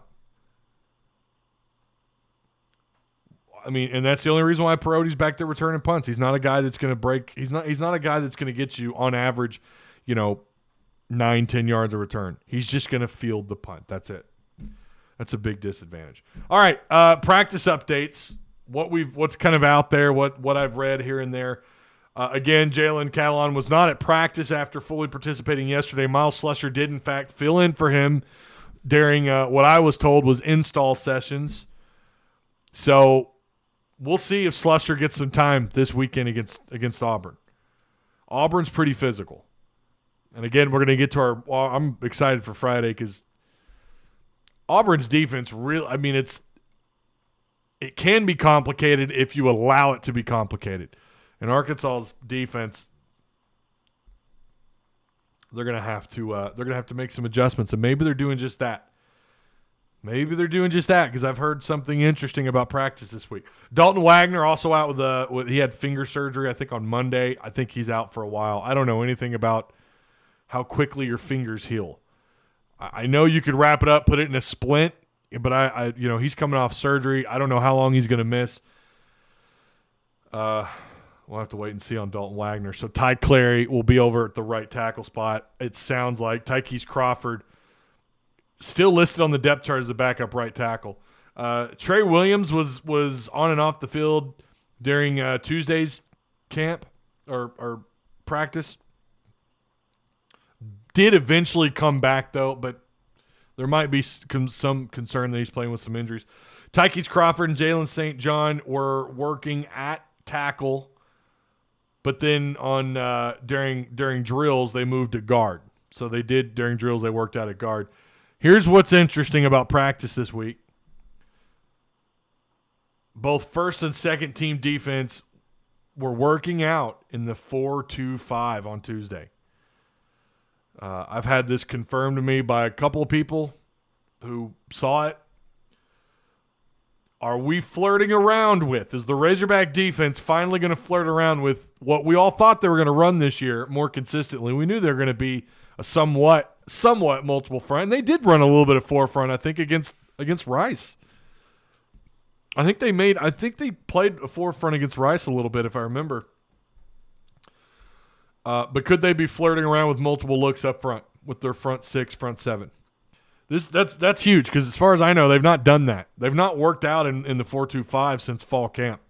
I mean, and that's the only reason why Perotti's back there returning punts. He's not a guy that's going to break. He's not a guy that's going to get you on average, 9-10 yards of return. He's just going to field the punt. That's it. That's a big disadvantage. All right, practice updates. What's kind of out there? What I've read here and there. Again, Jalen Catalon was not at practice after fully participating yesterday. Miles Slusher did, in fact, fill in for him during what I was told was install sessions. So we'll see if Slusher gets some time this weekend against Auburn. Auburn's pretty physical. And again, we're going to get to I'm excited for Friday because Auburn's defense really, I mean, it can be complicated if you allow it to be complicated. And Arkansas's defense, they're gonna have to make some adjustments, and maybe they're doing just that. Because I've heard something interesting about practice this week. Dalton Wagner also out with he had finger surgery, I think, on Monday. I think he's out for a while. I don't know anything about how quickly your fingers heal. I know you could wrap it up, put it in a splint, but I he's coming off surgery. I don't know how long he's going to miss. We'll have to wait and see on Dalton Wagner. So Ty Clary will be over at the right tackle spot. It sounds like Tykees Crawford still listed on the depth chart as a backup right tackle. Trey Williams was on and off the field during Tuesday's camp or practice. Did eventually come back though, but there might be some concern that he's playing with some injuries. Tykees Crawford and Jalen St. John were working at tackle, but then on during drills they moved to guard. So they did during drills they worked out at guard. Here's what's interesting about practice this week. Both first and second team defense were working out in the 4-2-5 on Tuesday. I've had this confirmed to me by a couple of people who saw it. Are we flirting around with? Is the Razorback defense finally going to flirt around with what we all thought they were going to run this year more consistently? We knew they were going to be a somewhat multiple front. And they did run a little bit of forefront, I think, against Rice. I think they played a forefront against Rice a little bit, if I remember. But could they be flirting around with multiple looks up front with their front six, front seven? That's huge because as far as I know, they've not done that. They've not worked out in the 4-2-5 since fall camp.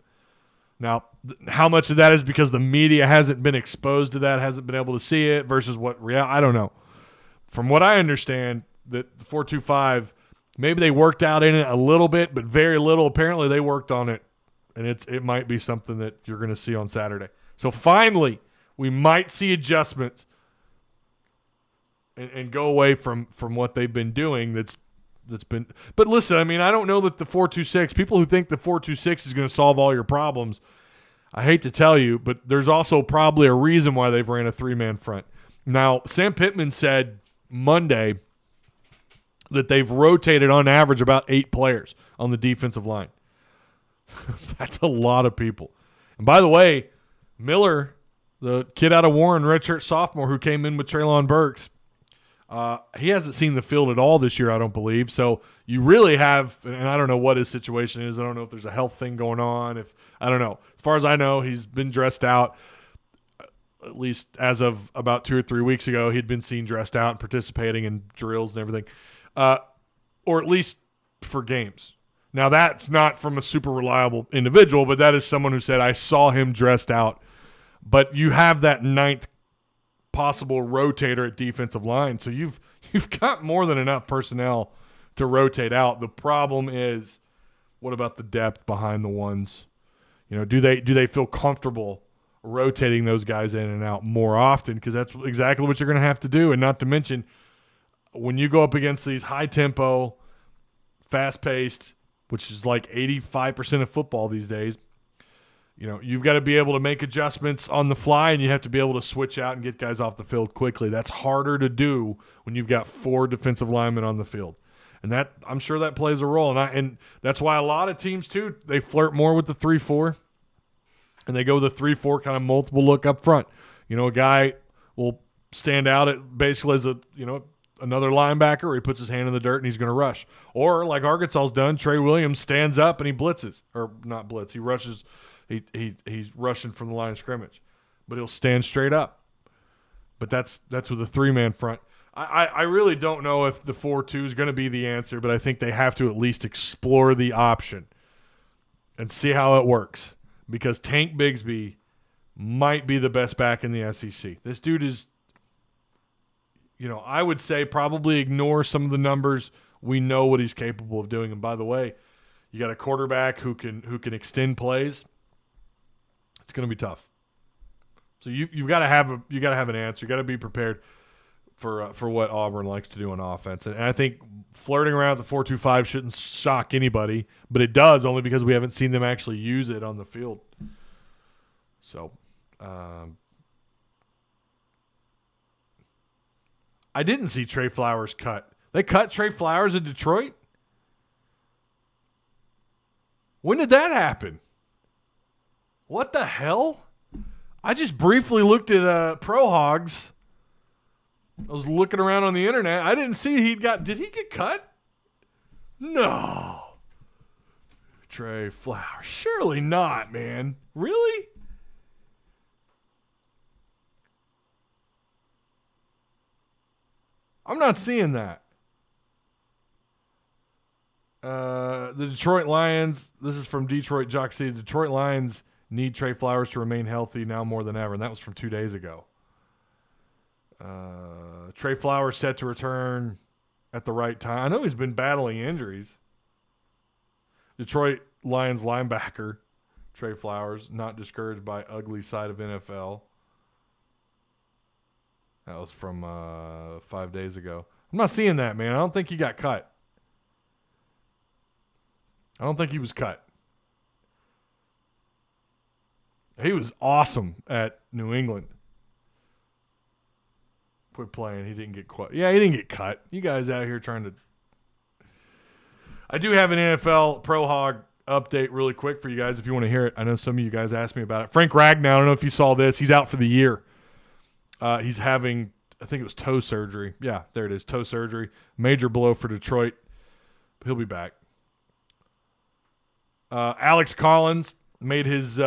Now, how much of that is because the media hasn't been exposed to that, hasn't been able to see it versus what I don't know. From what I understand, that the 4-2-5, maybe they worked out in it a little bit, but very little. Apparently they worked on it, and it might be something that you're going to see on Saturday. So finally, we might see adjustments and go away from what they've been doing that's been – but listen, I mean, I don't know that the 4-2-6 – people who think the 4-2-6 is going to solve all your problems, I hate to tell you, but there's also probably a reason why they've ran a three-man front. Now, Sam Pittman said Monday that they've rotated on average about 8 players on the defensive line. That's a lot of people. And by the way, Miller, the kid out of Warren, redshirt sophomore who came in with Treylon Burks, he hasn't seen the field at all this year, I don't believe. So you really have, and I don't know what his situation is. I don't know if there's a health thing going on. I don't know. As far as I know, he's been dressed out. At least as of about 2 or 3 weeks ago, he'd been seen dressed out and participating in drills and everything, or at least for games. Now, that's not from a super reliable individual, but that is someone who said, I saw him dressed out. But you have that 9th possible rotator at defensive line. So you've got more than enough personnel to rotate out. The problem is, what about the depth behind the ones? You know, do they feel comfortable rotating those guys in and out more often? Because that's exactly what you're going to have to do. And not to mention, when you go up against these high-tempo, fast-paced, which is like 85% of football these days, you know, you've got to be able to make adjustments on the fly, and you have to be able to switch out and get guys off the field quickly. That's harder to do when you've got 4 defensive linemen on the field. And that, I'm sure that plays a role. And that's why a lot of teams, too, they flirt more with the 3-4, and they go with the 3-4 kind of multiple look up front. You know, a guy will stand out at basically as another linebacker, or he puts his hand in the dirt and he's going to rush. Or, like Arkansas's done, Trey Williams stands up and he blitzes. Or not blitz, he rushes. He's rushing from the line of scrimmage. But he'll stand straight up. But that's with a 3-man front. I really don't know if the 4-2 is going to be the answer, but I think they have to at least explore the option and see how it works. Because Tank Bigsby might be the best back in the SEC. This dude is, I would say probably ignore some of the numbers. We know what he's capable of doing. And by the way, you got a quarterback who can extend plays. It's going to be tough. So you've got to have an answer. You got to be prepared for what Auburn likes to do on offense. And I think flirting around the 4-2-5 shouldn't shock anybody, but it does only because we haven't seen them actually use it on the field. So, I didn't see Trey Flowers cut. They cut Trey Flowers in Detroit? When did that happen? What the hell? I just briefly looked at Pro Hogs. I was looking around on the internet. I didn't see did he get cut? No. Trey Flowers. Surely not, man. Really? I'm not seeing that. The Detroit Lions, this is from Detroit Jock City. Detroit Lions need Trey Flowers to remain healthy now more than ever, and that was from 2 days ago. Trey Flowers set to return at the right time. I know he's been battling injuries. Detroit Lions linebacker Trey Flowers, not discouraged by ugly side of NFL. That was from 5 days ago. I'm not seeing that, man. I don't think he got cut. I don't think he was cut. He was awesome at New England. Quit playing. He didn't get cut. Yeah, he didn't get cut. You guys out here trying to. I do have an NFL Pro Hog update really quick for you guys if you want to hear it. I know some of you guys asked me about it. Frank Ragnow, I don't know if you saw this. He's out for the year. He's having, I think it was toe surgery. Yeah, there it is, toe surgery. Major blow for Detroit. He'll be back. Alex Collins made his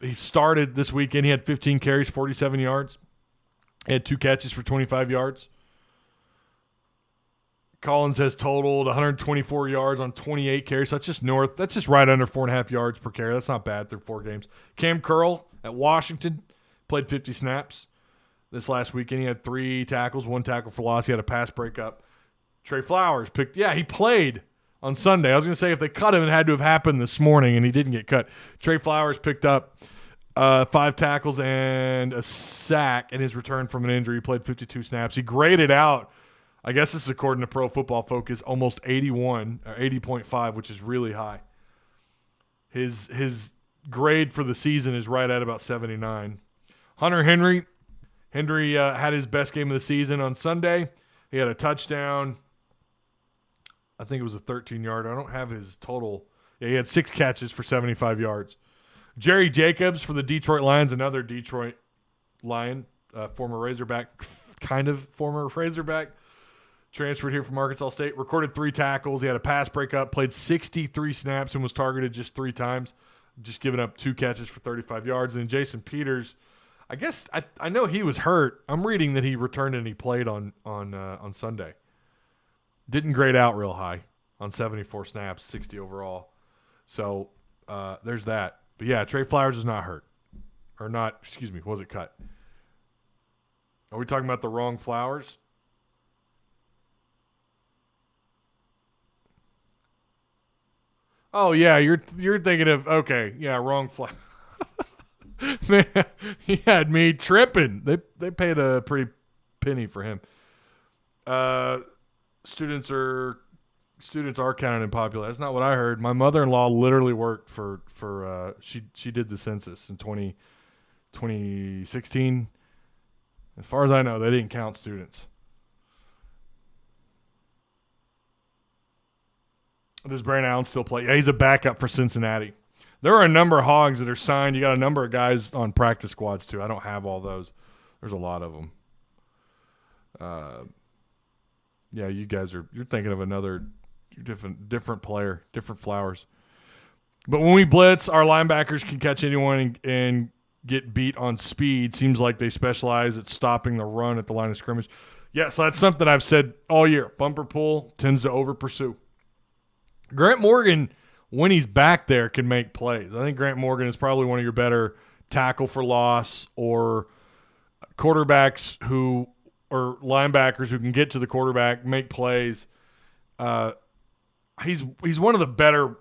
he started this weekend. He had 15 carries, 47 yards. He had 2 catches for 25 yards. Collins has totaled 124 yards on 28 carries. So that's just north. That's just right under 4.5 yards per carry. That's not bad through 4 games. Cam Curl at Washington played 50 snaps this last weekend. He had 3 tackles, 1 tackle for loss. He had a pass breakup. Trey Flowers he played on Sunday. I was going to say if they cut him, it had to have happened this morning, and he didn't get cut. Trey Flowers picked up 5 tackles and a sack in his return from an injury. He played 52 snaps. He graded out, I guess this is according to Pro Football Focus, almost 81 or 80.5, which is really high. His grade for the season is right at about 79. Hunter Henry had his best game of the season on Sunday. He had a touchdown. I think it was a 13-yarder. I don't have his total. Yeah, he had 6 catches for 75 yards. Jerry Jacobs for the Detroit Lions, another Detroit Lion, former Razorback, transferred here from Arkansas State, recorded 3 tackles. He had a pass breakup, played 63 snaps, and was targeted just 3 times, just giving up 2 catches for 35 yards. And Jason Peters, I guess I know he was hurt. I'm reading that he returned and he played on Sunday. Didn't grade out real high on 74 snaps, 60 overall. So there's that. But yeah, Trey Flowers is not hurt. Or not, was it cut? Are we talking about the wrong Flowers? Oh yeah, you're thinking of wrong Flowers. Man, he had me tripping. They paid a pretty penny for him. Students are counted in population. That's not what I heard. My mother-in-law literally worked for she did the census in 2016. As far as I know, they didn't count students. Does Brandon Allen still play? Yeah, he's a backup for Cincinnati. There are a number of Hogs that are signed. You got a number of guys on practice squads too. I don't have all those. There's a lot of them. Yeah, you guys you're thinking of another different player, different Flowers. But when we blitz, our linebackers can catch anyone and get beat on speed. Seems like they specialize at stopping the run at the line of scrimmage. Yeah, so that's something I've said all year. Bumper pull tends to over pursue. Grant Morgan, when he's back there, can make plays. I think Grant Morgan is probably one of your better tackle for loss or quarterbacks or linebackers who can get to the quarterback, make plays. He's one of the better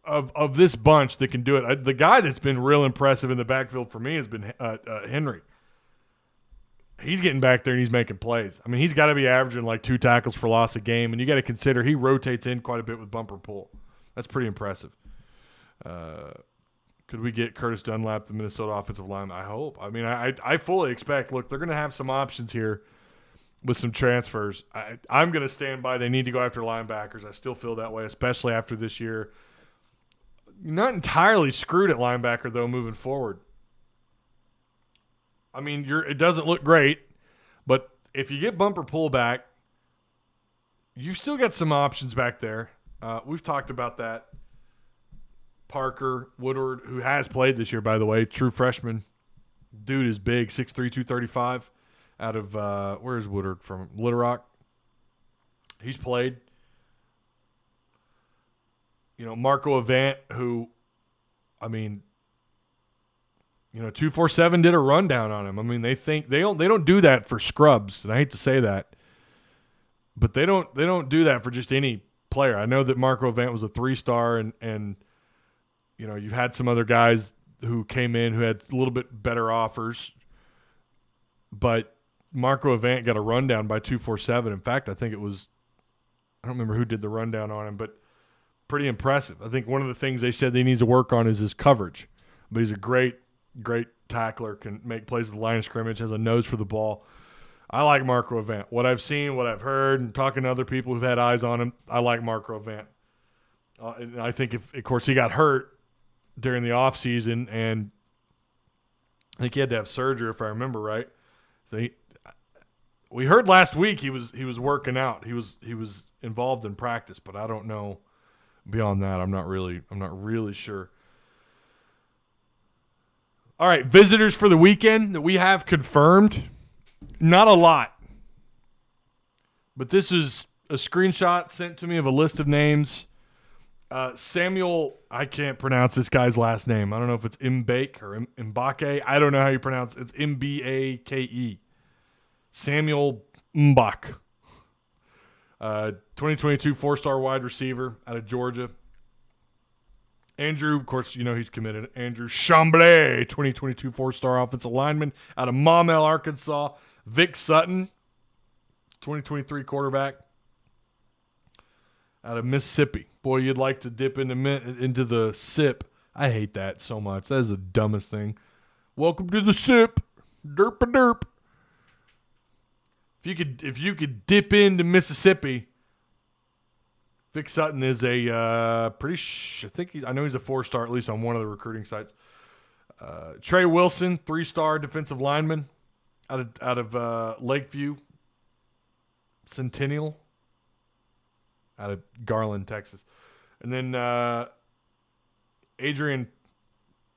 of this bunch that can do it. The guy that's been real impressive in the backfield for me has been Henry. He's getting back there and he's making plays. I mean, he's got to be averaging like 2 tackles for loss a game, and you got to consider he rotates in quite a bit with bumper pull. That's pretty impressive. Could we get Curtis Dunlap, the Minnesota offensive lineman? I hope. I mean, I fully expect, look, they're going to have some options here with some transfers. I'm going to stand by they need to go after linebackers. I still feel that way, especially after this year. Not entirely screwed at linebacker, though, moving forward. I mean, it doesn't look great, but if you get bumper pull back, you've still got some options back there. We've talked about that. Parker, Woodward, who has played this year, by the way, true freshman. Dude is big, 6'3", 235, out of, where is Woodward from? Little Rock. He's played. Marco Avant, who, 247 did a rundown on him. They think they don't do that for scrubs, and I hate to say that, but they don't do that for just any player. I know that Marco Avant was a 3-star, and you've had some other guys who came in who had a little bit better offers, but Marco Avant got a rundown by 247. In fact, I think it was, I don't remember who did the rundown on him, but pretty impressive. I think one of the things they said he needs to work on is his coverage, but he's a great tackler, can make plays at the line of scrimmage, has a nose for the ball. I like Marco Avant. What I've seen, what I've heard, and talking to other people who've had eyes on him, I like Marco Avant. And I think of course, he got hurt during the offseason, and I think he had to have surgery, if I remember right. So we heard last week he was working out. He was involved in practice, but I don't know beyond that. I'm not really sure. All right, visitors for the weekend that we have confirmed. Not a lot. But this is a screenshot sent to me of a list of names. Samuel, I can't pronounce this guy's last name. I don't know if it's Mbake or Mbake. I don't know how you pronounce it. It's Mbake. Samuel Mbak. 2022 4-star wide receiver out of Georgia. Andrew, of course, he's committed. Andrew Chamblay, 2022 4-star offensive lineman out of Maumelle, Arkansas. Vic Sutton, 2023 quarterback out of Mississippi. Boy, you'd like to dip into the SIP. I hate that so much. That is the dumbest thing. Welcome to the SIP. Derp-a-derp. If you could dip into Mississippi, Vic Sutton is a I know he's a 4-star, at least on one of the recruiting sites. Trey Wilson, 3-star defensive lineman out of Lakeview Centennial, out of Garland, Texas. And then Adrian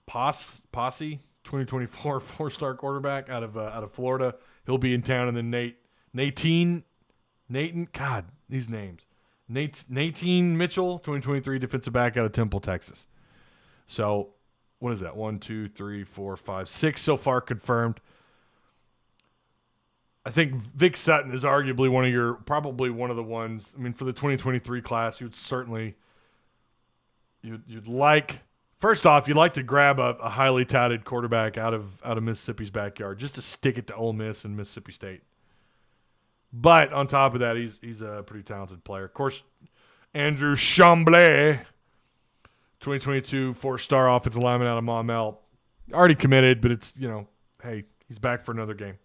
Posse, 2024 4-star quarterback out of Florida. He'll be in town. And then Nathan, God, these names. Nathan Mitchell, 2023 defensive back out of Temple, Texas. So, what is that? 1, 2, 3, 4, 5, 6 so far confirmed. I think Vic Sutton is arguably probably one of the ones. For the 2023 class, you'd like, first off, you'd like to grab a highly touted quarterback out of Mississippi's backyard just to stick it to Ole Miss and Mississippi State. But on top of that, he's a pretty talented player. Of course, Andrew Chamblay, 2022 4-star offensive lineman out of Maumelle, already committed, but it's, hey, he's back for another game.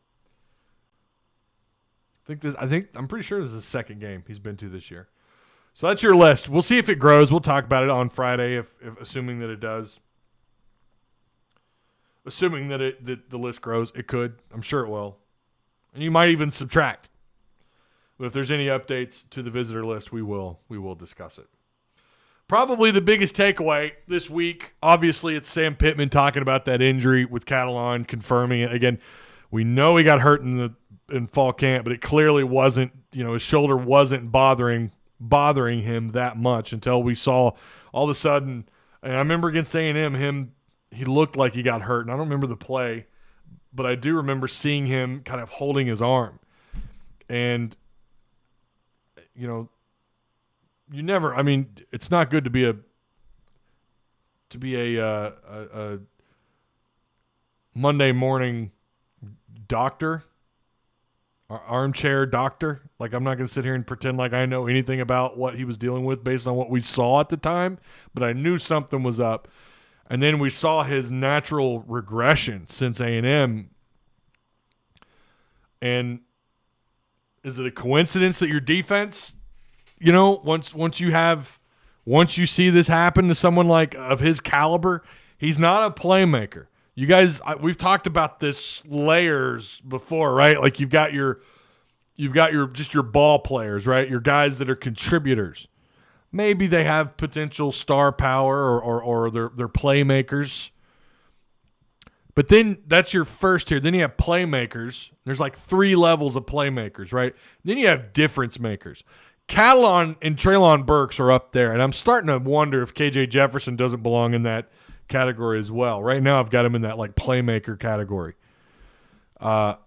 I'm pretty sure this is his second game he's been to this year. So that's your list. We'll see if it grows. We'll talk about it on Friday, if assuming that it does. Assuming that the list grows, it could. I'm sure it will. And you might even subtract. But if there's any updates to the visitor list, we will discuss it. Probably the biggest takeaway this week, obviously, it's Sam Pittman talking about that injury with Catalon, confirming it. Again, we know he got hurt in fall camp, but it clearly wasn't, his shoulder wasn't bothering him that much until we saw all of a sudden, and I remember against A&M, he looked like he got hurt, and I don't remember the play, but I do remember seeing him kind of holding his arm. And, you never, it's not good to be a Monday morning doctor, armchair doctor. Like, I'm not going to sit here and pretend like I know anything about what he was dealing with based on what we saw at the time, but I knew something was up. And then we saw his natural regression since A&M. And is it a coincidence that your defense, once you see this happen to someone like of his caliber, he's not a playmaker. You guys, we've talked about this layers before, right? Like you've got your ball players, right? Your guys that are contributors. Maybe they have potential star power or they're playmakers. But then that's your first tier. Then you have playmakers. There's like 3 levels of playmakers, right? Then you have difference makers. Catalon and Treylon Burks are up there, and I'm starting to wonder if KJ Jefferson doesn't belong in that category as well. Right now I've got him in that like playmaker category. And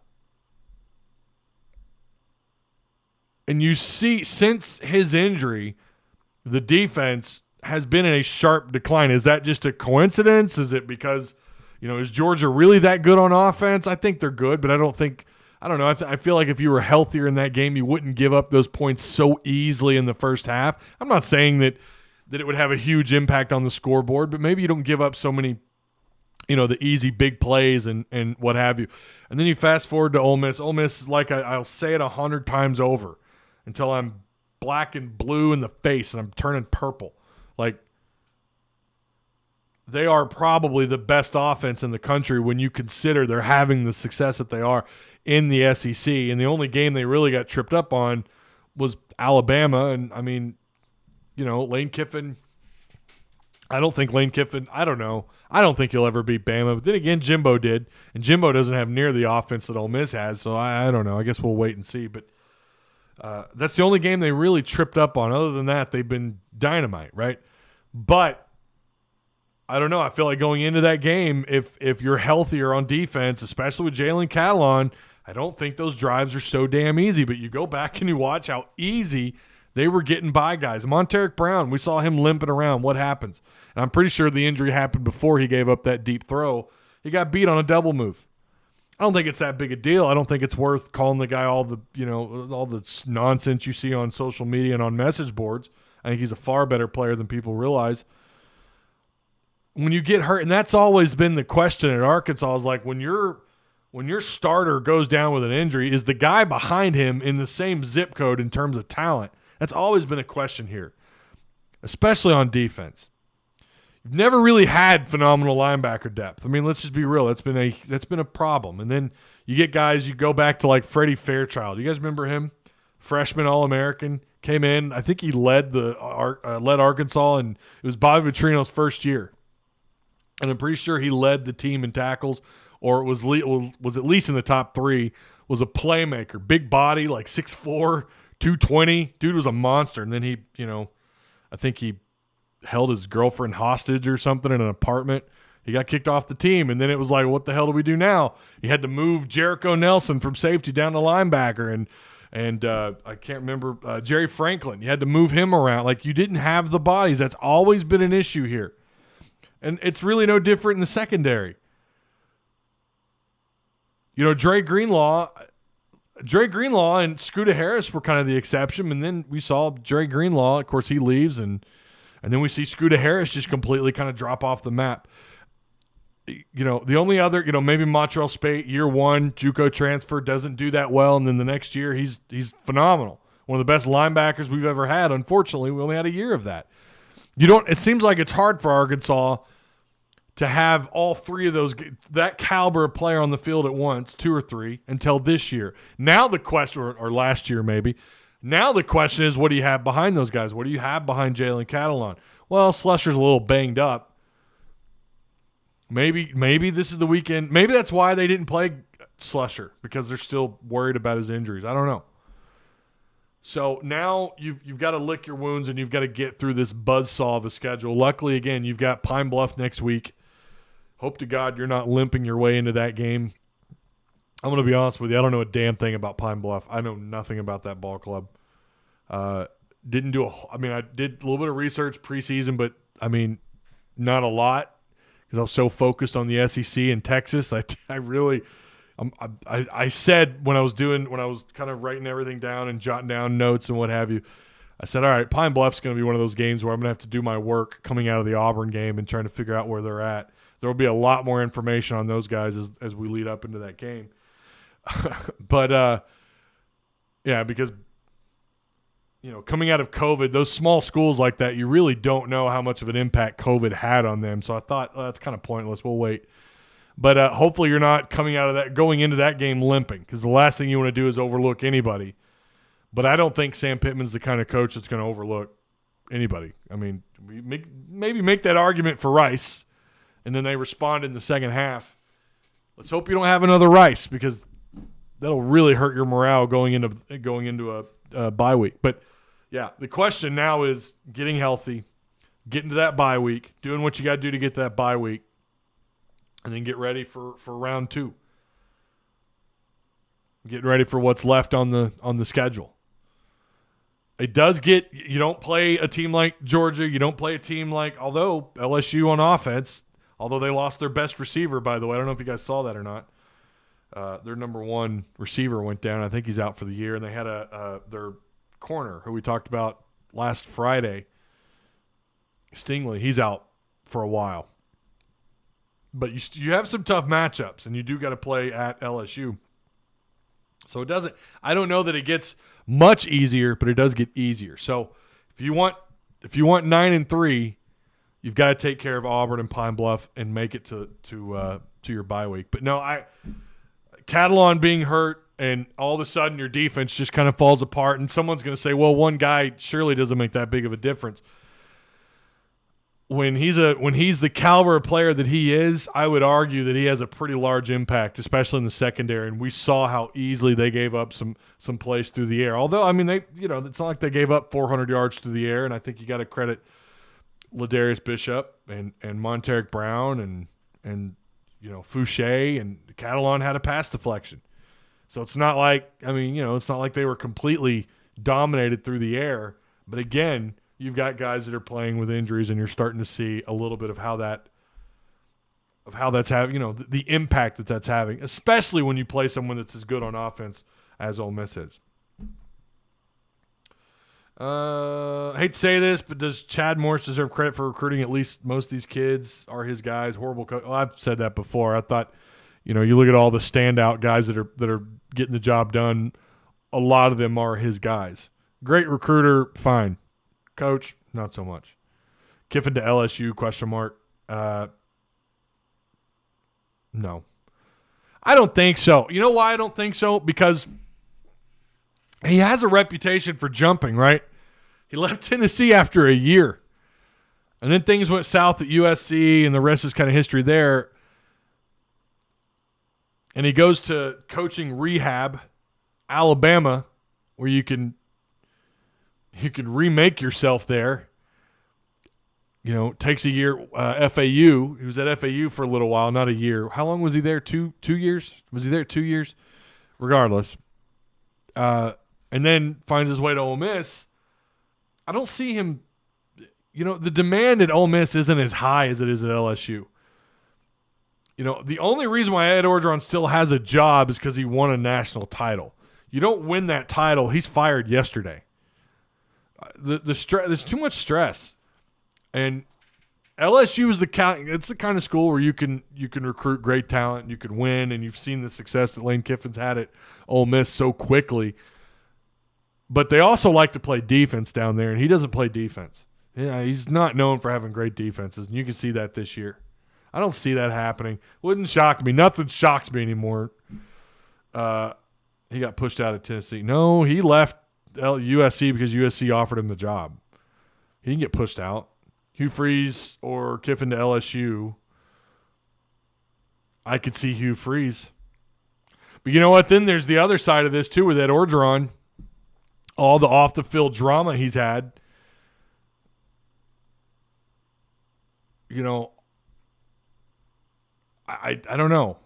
you see, since his injury, the defense has been in a sharp decline. Is that just a coincidence? Is it because, is Georgia really that good on offense? I think they're good, but I don't know. I feel like if you were healthier in that game, you wouldn't give up those points so easily in the first half. I'm not saying that it would have a huge impact on the scoreboard, but maybe you don't give up so many, the easy big plays and what have you. And then you fast forward to Ole Miss. Ole Miss is like I'll say it 100 times over until I'm black and blue in the face and I'm turning purple. Like, they are probably the best offense in the country when you consider they're having the success that they are in the SEC. And the only game they really got tripped up on was Alabama. And, I mean, Lane Kiffin, I don't know. I don't think he'll ever beat Bama. But then again, Jimbo did. And Jimbo doesn't have near the offense that Ole Miss has. So I don't know. I guess we'll wait and see. But that's the only game they really tripped up on. Other than that, they've been dynamite, right? But I don't know. I feel like going into that game, if you're healthier on defense, especially with Jalen Catalon, I don't think those drives are so damn easy. But you go back and you watch how easy they were getting by guys. Monteric Brown, we saw him limping around. What happens? And I'm pretty sure the injury happened before he gave up that deep throw. He got beat on a double move. I don't think it's that big a deal. I don't think it's worth calling the guy all the nonsense you see on social media and on message boards. I think he's a far better player than people realize. When you get hurt, and that's always been the question at Arkansas, is like when your starter goes down with an injury, is the guy behind him in the same zip code in terms of talent? That's always been a question here, especially on defense. You've never really had phenomenal linebacker depth. I mean, let's just be real. That's been a problem. And then you get guys, you go back to like Freddie Fairchild. You guys remember him? Freshman All-American, came in. I think he led Arkansas, and it was Bobby Petrino's first year. And I'm pretty sure he led the team in tackles, or it was at least in the top 3. Was a playmaker, big body, like 6'4", 220. Dude was a monster. And then he, I think he held his girlfriend hostage or something in an apartment. He got kicked off the team, and then it was like, what the hell do we do now? He had to move Jericho Nelson from safety down to linebacker, and I can't remember Jerry Franklin. You had to move him around. Like, you didn't have the bodies. That's always been an issue here. And it's really no different in the secondary. Dre Greenlaw and Scooter Harris were kind of the exception, and then we saw Dre Greenlaw. Of course, he leaves, and then we see Scooter Harris just completely kind of drop off the map. The only other, maybe Montreal Spate, year 1, JUCO transfer, doesn't do that well, and then the next year he's phenomenal. One of the best linebackers we've ever had. Unfortunately, we only had a year of that. It seems like it's hard for Arkansas to have all 3 of those, that caliber of player on the field at once, 2 or 3, until this year. Now the question, or last year maybe, now the question is, what do you have behind those guys? What do you have behind Jalen Catalon? Well, Slusher's a little banged up. Maybe this is the weekend. Maybe that's why they didn't play Slusher, because they're still worried about his injuries. I don't know. So now you've got to lick your wounds, and you've got to get through this buzzsaw of a schedule. Luckily, again, you've got Pine Bluff next week. Hope to God you're not limping your way into that game. I'm going to be honest with you. I don't know a damn thing about Pine Bluff. I know nothing about that ball club. I did a little bit of research preseason, but, not a lot, because I was so focused on the SEC and Texas. I said when I was kind of writing everything down and jotting down notes and what have you, I said, all right, Pine Bluff's going to be one of those games where I'm going to have to do my work coming out of the Auburn game and trying to figure out where they're at. There will be a lot more information on those guys as we lead up into that game. But, because, coming out of COVID, those small schools like that, you really don't know how much of an impact COVID had on them. So I thought, that's kind of pointless. We'll wait. But hopefully you're not going into that game limping, because the last thing you want to do is overlook anybody. But I don't think Sam Pittman's the kind of coach that's going to overlook anybody. I mean, maybe make that argument for Rice, and then they respond in the second half. Let's hope you don't have another Rice, because that'll really hurt your morale going into a bye week. But yeah, the question now is getting healthy, getting to that bye week, doing what you got to do to get to that bye week, and then get ready for round 2. Getting ready for what's left on the schedule. It does get, you don't play a team like Georgia. You don't play a team like, although LSU on offense, although they lost their best receiver, by the way. I don't know if you guys saw that or not. Their number 1 receiver went down. I think he's out for the year. And they had their corner, who we talked about last Friday, Stingley. He's out for a while. But you have some tough matchups, and you do got to play at LSU. So it doesn't – I don't know that it gets much easier, but it does get easier. So if you want 9-3, you've got to take care of Auburn and Pine Bluff and make it to your bye week. But no, Catalon being hurt, and all of a sudden your defense just kind of falls apart, and someone's going to say, well, one guy surely doesn't make that big of a difference. When he's the caliber of player that he is, I would argue that he has a pretty large impact, especially in the secondary. And we saw how easily they gave up some plays through the air. Although, I mean, it's not like they gave up 400 yards through the air. And I think you got to credit Ladarius Bishop and Monteric Brown and Fouché, and Catalon had a pass deflection. So it's not like, it's not like they were completely dominated through the air. But again, you've got guys that are playing with injuries, and you're starting to see a little bit of how that's having, the impact that's having, especially when you play someone that's as good on offense as Ole Miss is. I hate to say this, but does Chad Morris deserve credit for recruiting at least most of these kids? Are his guys horrible? I've said that before. I thought, you look at all the standout guys that are getting the job done. A lot of them are his guys. Great recruiter, fine. Coach, not so much. Kiffin to LSU, question mark. No. I don't think so. You know why I don't think so? Because he has a reputation for jumping, right? He left Tennessee after a year. And then things went south at USC, and the rest is kind of history there. And he goes to coaching rehab, Alabama, where you can remake yourself there. Takes a year. FAU. He was at FAU for a little while, not a year. How long was he there? 2 years? Was he there 2 years? Regardless. And then finds his way to Ole Miss. I don't see him. The demand at Ole Miss isn't as high as it is at LSU. The only reason why Ed Orgeron still has a job is because he won a national title. You don't win that title. He's fired yesterday. The stress. There's too much stress, and LSU is it's the kind of school where you can recruit great talent, and you can win, and you've seen the success that Lane Kiffin's had at Ole Miss so quickly. But they also like to play defense down there, and he doesn't play defense. Yeah, he's not known for having great defenses, and you can see that this year. I don't see that happening. Wouldn't shock me. Nothing shocks me anymore. He got pushed out of Tennessee. No, he left USC because USC offered him the job. He didn't get pushed out. Hugh Freeze or Kiffin to LSU. I could see Hugh Freeze. But you know what? Then there's the other side of this too with Ed Orgeron. All the off-the-field drama he's had. I don't know.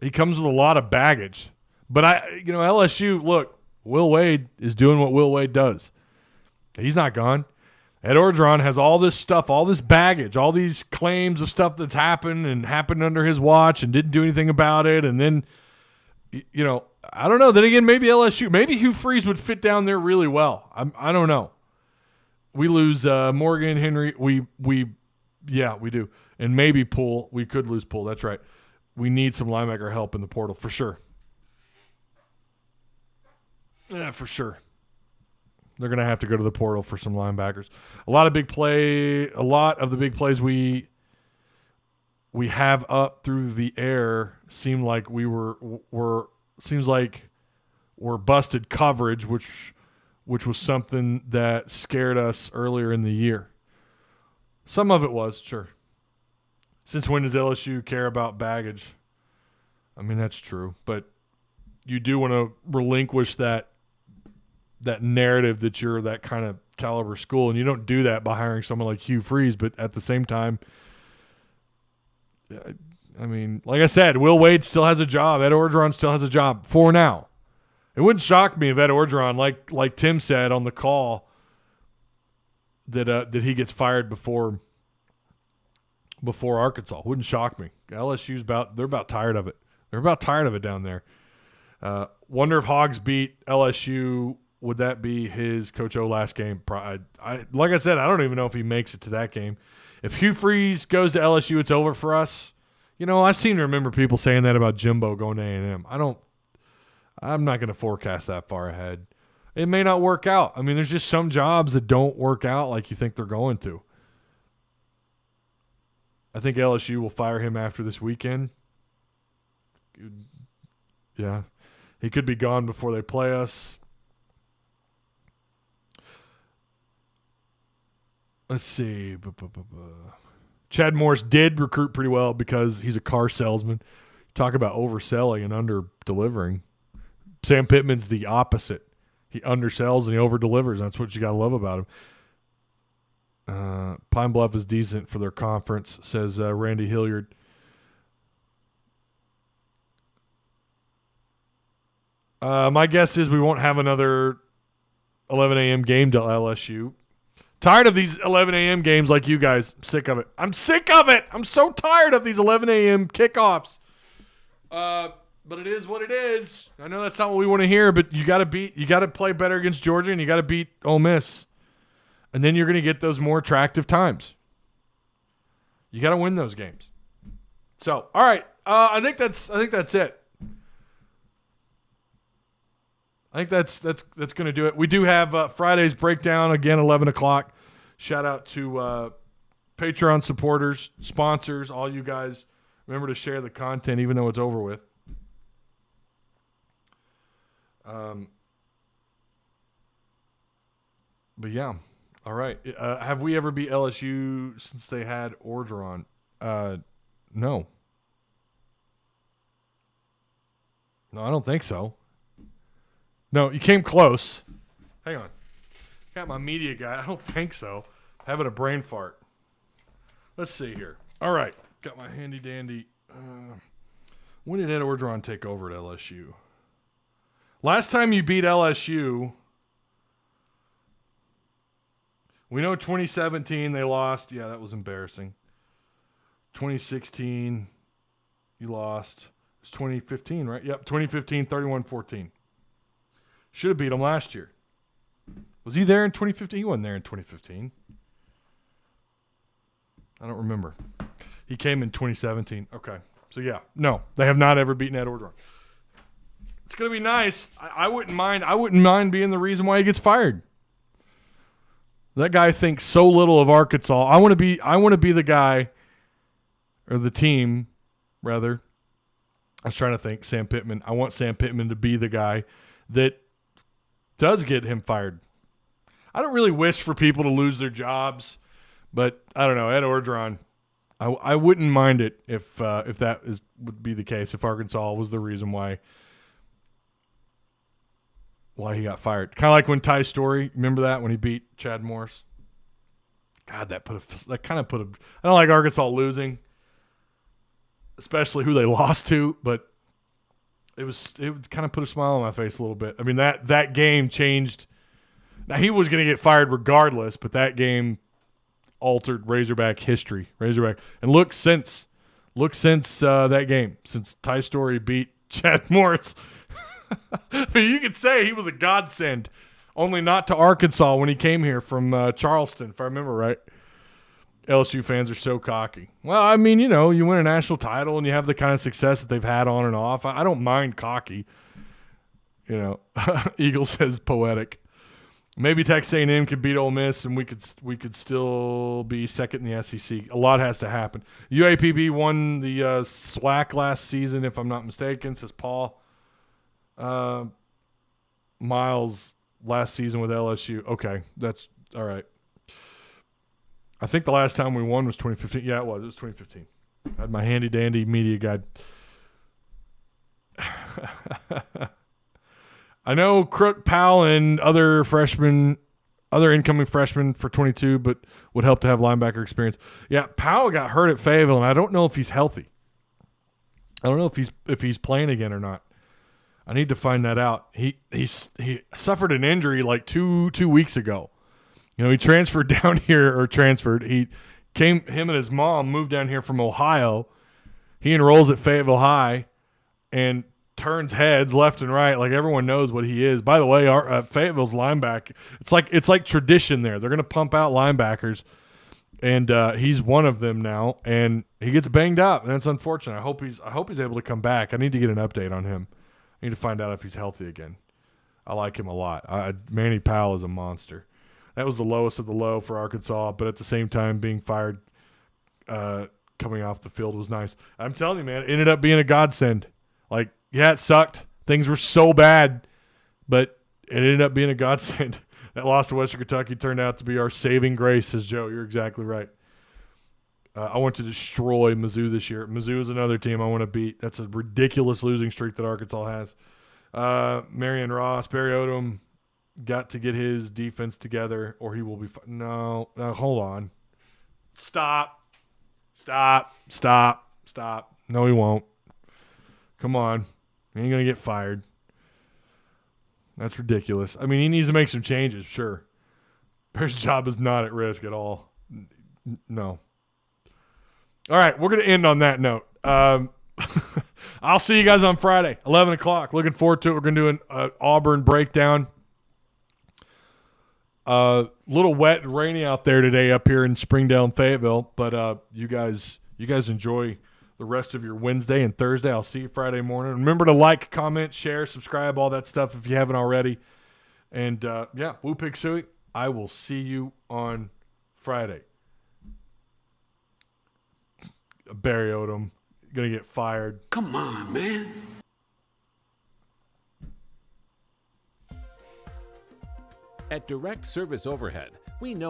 He comes with a lot of baggage. But LSU, look, Will Wade is doing what Will Wade does. He's not gone. Ed Orgeron has all this stuff, all this baggage, all these claims of stuff that's happened and happened under his watch and didn't do anything about it. And then, I don't know. Then again, maybe LSU, maybe Hugh Freeze would fit down there really well. I don't know. We lose Morgan, Henry. We do. And maybe Poole. We could lose Poole. That's right. We need some linebacker help in the portal for sure. Yeah, for sure. They're going to have to go to the portal for some linebackers. A lot of the big plays we have up through the air seem like we're busted coverage, which which was something that scared us earlier in the year. Some of it was, sure. Since when does LSU care about baggage? I mean, that's true. But you do want to relinquish that narrative that you're that kind of caliber school, and you don't do that by hiring someone like Hugh Freeze. But at the same time, I mean, like I said, Will Wade still has a job. Ed Orgeron still has a job for now. It wouldn't shock me if Ed Orgeron, like Tim said on the call, that he gets fired before Arkansas. Wouldn't shock me. LSU's they're about tired of it. They're about tired of it down there. Wonder if Hawes beat LSU. Would that be his Coach O last game? Like I said, I don't even know if he makes it to that game. If Hugh Freeze goes to LSU, it's over for us. You know, I seem to remember people saying that about Jimbo going to A&M. I'm not going to forecast that far ahead. It may not work out. I mean, there's just some jobs that don't work out like you think they're going to. I think LSU will fire him after this weekend. Yeah. He could be gone before they play us. Let's see. Chad Morris did recruit pretty well because he's a car salesman. Talk about overselling and under-delivering. Sam Pittman's the opposite. He undersells and he over-delivers. That's what you got to love about him. Pine Bluff is decent for their conference, says Randy Hilliard. My guess is we won't have another 11 a.m. game to LSU. Tired of these 11 a.m. games like you guys. Sick of it. I'm sick of it. I'm so tired of these 11 a.m. kickoffs. But it is what it is. I know that's not what we want to hear, but you got to play better against Georgia, and you got to beat Ole Miss. And then you're going to get those more attractive times. You got to win those games. So, all right. I think that's it. I think that's going to do it. We do have Friday's breakdown again, 11 o'clock. Shout out to Patreon supporters, sponsors, all you guys. Remember to share the content, even though it's over with. But yeah, all right. Have we ever beat LSU since they had Orgeron? No. No, I don't think so. No, you came close. Hang on. Got my media guy. I don't think so. Having a brain fart. Let's see here. All right. Got my handy dandy. When did Ed Orgeron take over at LSU? Last time you beat LSU, we know 2017 they lost. Yeah, that was embarrassing. 2016, you lost. It was 2015, right? Yep, 2015, 31-14. Should have beat him last year. Was he there in 2015? He wasn't there in 2015. I don't remember. He came in 2017. Okay. So, yeah. No, they have not ever beaten Ed Orgeron. It's going to be nice. I wouldn't mind. I wouldn't mind being the reason why he gets fired. That guy thinks so little of Arkansas. I want to be the guy, or the team, rather. I was trying to think. Sam Pittman. I want Sam Pittman to be the guy that does get him fired. I don't really wish for people to lose their jobs, but I don't know. Ed Orgeron, I wouldn't mind it if that would be the case, if Arkansas was the reason why he got fired. Kind of like when Ty Story, remember that, when he beat Chad Morris? God, that kind of put a – I don't like Arkansas losing, especially who they lost to, but it kind of put a smile on my face a little bit. I mean, that game changed. Now, he was going to get fired regardless, but that game altered Razorback history. And look since that game, since Ty Story beat Chad Morris – I mean, you could say he was a godsend, only not to Arkansas when he came here from Charleston, if I remember right. LSU fans are so cocky. Well, I mean, you win a national title and you have the kind of success that they've had on and off. I don't mind cocky. Eagle says poetic. Maybe Texas A&M could beat Ole Miss and we could still be second in the SEC. A lot has to happen. UAPB won the SWAC last season, if I'm not mistaken, says Paul. Miles last season with LSU. Okay, that's all right. I think the last time we won was 2015. Yeah, it was. It was 2015. I had my handy-dandy media guide. I know Crook, Powell, and other incoming freshmen for 22, but would help to have linebacker experience. Yeah, Powell got hurt at Fayetteville, and I don't know if he's healthy. I don't know if he's playing again or not. I need to find that out. He suffered an injury like two weeks ago. You know, he transferred down here, him and his mom moved down here from Ohio. He enrolls at Fayetteville High and turns heads left and right. Like everyone knows what he is. By the way, our Fayetteville's linebacker, it's like tradition there. They're going to pump out linebackers, and he's one of them now. And he gets banged up, and that's unfortunate. I hope he's able to come back. I need to get an update on him. I need to find out if he's healthy again. I like him a lot. Manny Powell is a monster. That was the lowest of the low for Arkansas, but at the same time, being fired coming off the field was nice. I'm telling you, man, it ended up being a godsend. Like, yeah, it sucked. Things were so bad, but it ended up being a godsend. That loss to Western Kentucky turned out to be our saving grace, says Joe. You're exactly right. I want to destroy Mizzou this year. Mizzou is another team I want to beat. That's a ridiculous losing streak that Arkansas has. Marion Ross, Barry Odom got to get his defense together or he will be no, hold on. Stop. No, he won't. Come on. He ain't going to get fired. That's ridiculous. I mean, he needs to make some changes, sure. Bear's job is not at risk at all. No. All right, we're going to end on that note. I'll see you guys on Friday, 11 o'clock. Looking forward to it. We're going to do an Auburn breakdown. Little wet and rainy out there today up here in Springdale and Fayetteville, but you guys enjoy the rest of your Wednesday and Thursday. I'll see you Friday morning. Remember to like, comment, share, subscribe, all that stuff if you haven't already. And, Woo Pig Suey, I will see you on Friday. Barry Odom going to get fired. Come on, man. At Direct Service Overhead, we know